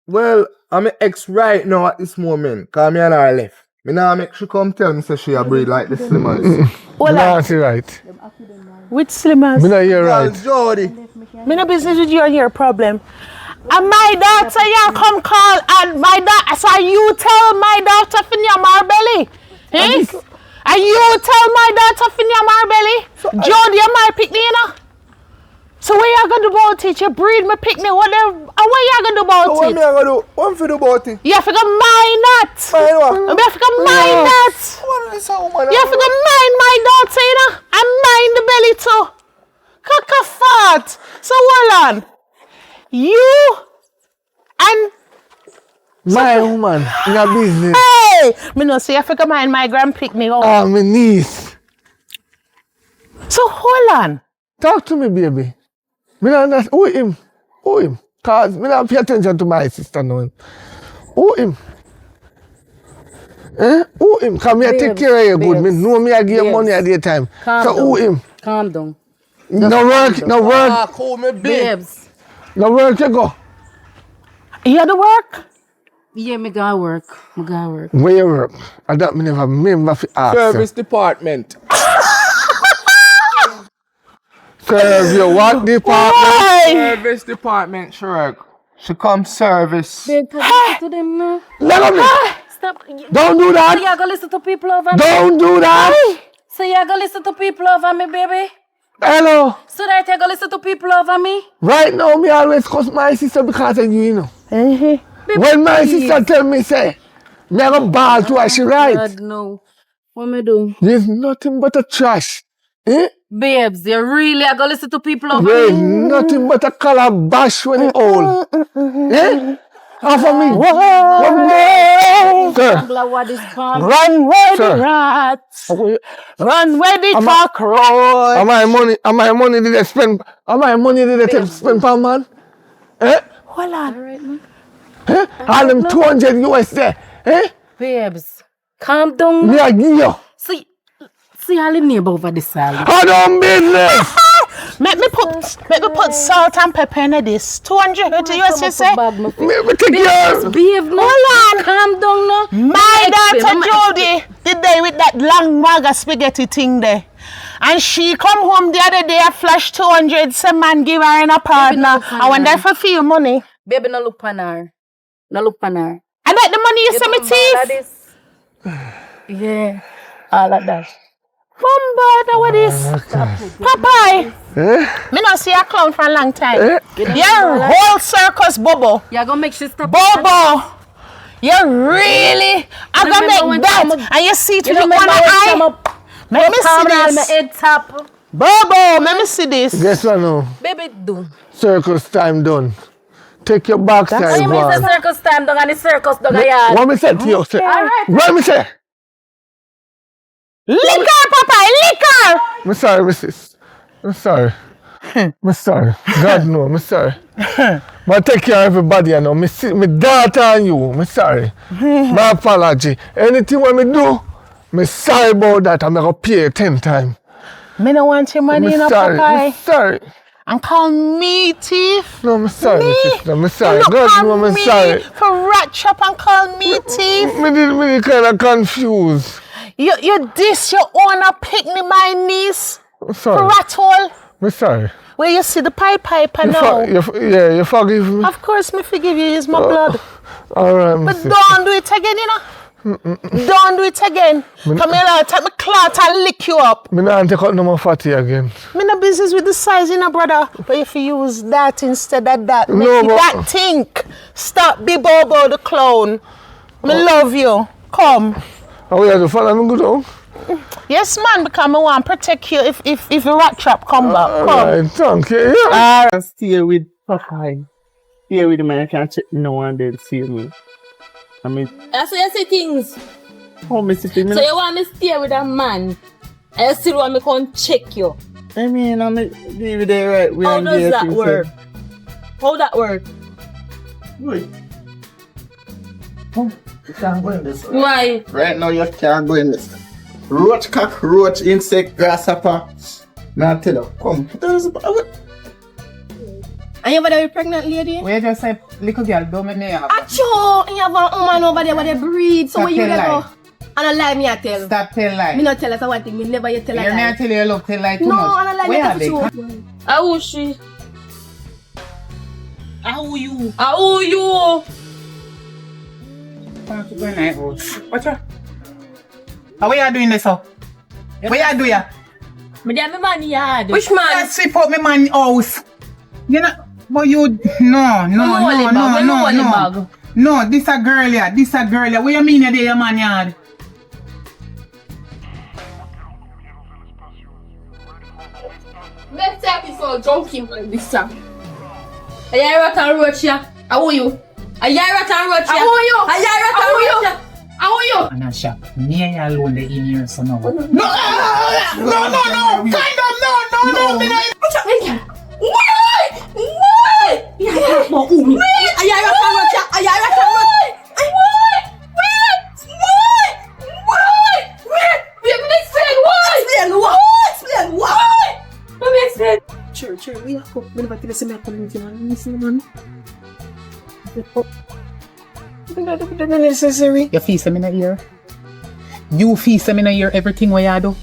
Well, I'm an ex right now at this moment. Cause me and her left. Me now make she come tell me say she a breathe like the Slimmers. Well, Not right. with Slimmers. Me not hear Girl, right. Jody. Me no business with you and your problem. And my daughter, you come call and my daughter, so you tell my daughter fin your belly. Eh? And you tell my daughter fin your belly. Jody, you my picnic, you know? So what you gonna do about it? You breed my picnic, whatever. And what you gonna do about What me it? I gonna do? What for do about it? You have to go mine that. Mine what? You have to go mine that. What is that woman? You have to go mine my daughter, you know? And mine the belly too. Cock fart. So hold on. You and My woman in a business. hey, me no say you have to go mind my grand picnic. Oh. Ah, my niece. So hold on. Talk to me, baby. Me not understand. Who him? Who him? Cause me not pay attention to my sister now. Who him? Who him? Cause me I take Babes, care of you good. Me babes, know me I give you babes. money at the time. Calm So who down. him? Calm down. No work, no work, Cool me big. Babes. no work you go. You had to work? Yeah, me gotta work. Me gotta work. Where you work? I don't me never remember to ask you. Service department. Serve you what department? Service department, Shrek. She come service. Babe, talk to them now. Let me. Stop. Don't do So that. you gotta listen to people over me. Don't do that. So you gotta listen to people over me, baby. Hello. So that you gotta listen to people over me. Right now, me always cuss my sister because of you, know. Baby, When my please. sister tell me, say, me have a ball to her, she right. God, no. What me do? There's nothing but a trash. Babes, you really are gonna listen to people over There's me? nothing but a calabash when it old. Half of me. Sir, What is palm? Run where Sir. the rats. Run where the I'm a- cockroach. am I money did I spend? Am I money did I spend per man? Hold on. All them 200 US there. Babes, calm down. Me I give you. See all the neighbor over the side. I don't business. Make me put salt and pepper in this. 200 US, you say? Me take care. Babe, no. Hold on. Calm down now. My daughter Mama- Jody did there with that long maga spaghetti thing there. And she come home the other day, I flash 200, some man give her in a partner. I wonder if I feel money. Baby, no look pan her. No look pan her. I like the money you send me All of teeth. this. Yeah, all of that. Bombard, what is? Popeye, me not see a clown for a long time. Your whole circus, Bobo. You're gonna make she stop. Bobo, you really are gonna make that, and you see it with your own eye. Let me see this. Head top. Bobo, let me see this. Guess what now? Baby, do. Circus time done. Take your backside, You mean the man. circus time dog and the circus dog yard. What me say to you? Say, Alright. what me say? Liquor, Popeye, liquor. I'm sorry, missus. I'm sorry. I'm sorry. God no, I'm sorry. But take care of everybody, you know. Me daughter and you. I'm sorry. My apology. Anything what me do, me sorry about that. I'm gonna pay you 10 times. Me don't want your money, you know, sorry. I'm Popeye. sorry. And call me thief. No, I'm sorry, Me? sister. I'm sorry. You look God no, at I'm me sorry. for rat chop and call me thief. Me kind of confused. You diss your owner picnic my niece I'm for sorry. rat hole. I'm sorry. Where you see the pipe now. You forgive me? Of course me forgive you, it's my blood. All right, But sister. don't do it again, you know. Don't do it again. Come here, I'll take my cloth and lick you up. Me not take out no more fatty again. Me no business with the size, you know, brother. But if you use that instead of that, make No, it but- that think. Stop be Bobo the clown. Me love you. Come. How you do? Follow me good on? Yes, man, because I want to protect you if the rat trap come back. All Come. right, thank you. Yeah. Stay with Popeye. Stay with him and I can't check no one then see me. I mean, That's why you say things. how me sit in So you want me to stay with a man, and you still want me to come check you. I mean, I'm leave it there right. We How are does there that things work? said. How that work? Wait. Oh, you can't go in this. Why? Right now you can't go in this. Roach, cockroach, insect, grasshopper. Now tell you, come. And you over there with pregnant lady? We just say, little girl, don't make me have. Acho! You have a woman over there where they breed. So Stop when you tell there go? lie. And a lie me I tell. Stop tell lie. Me not tell us one thing. Me never you tell a Hear me I lie. tell you, look, tell lie too No, much. and a lie me Where tell are they? for sure. How is she? How you? How you? Come to go in my house. Watch out. How are you doing this, so? Where you do ya? Me dey me man yard. Which man? Let's sweep out my man house. You know, but you, no. No, this a girl ya, What you mean you dey your man yard? Let's take it for junkie man this time. A yai rat and roach ya. How are you? A yai rat and roach ya. How are you? A yai rat and roach ya. How are you? I'm not sure. Me and you alone the in here, so no. No, kind of, no. A yai rat and roach ya. A yai rat and roach. Sure, we have to. Me never tell you say me come with you man. Listen man. Necessary. You feel some in the ear? You feel some in the ear everything what you do?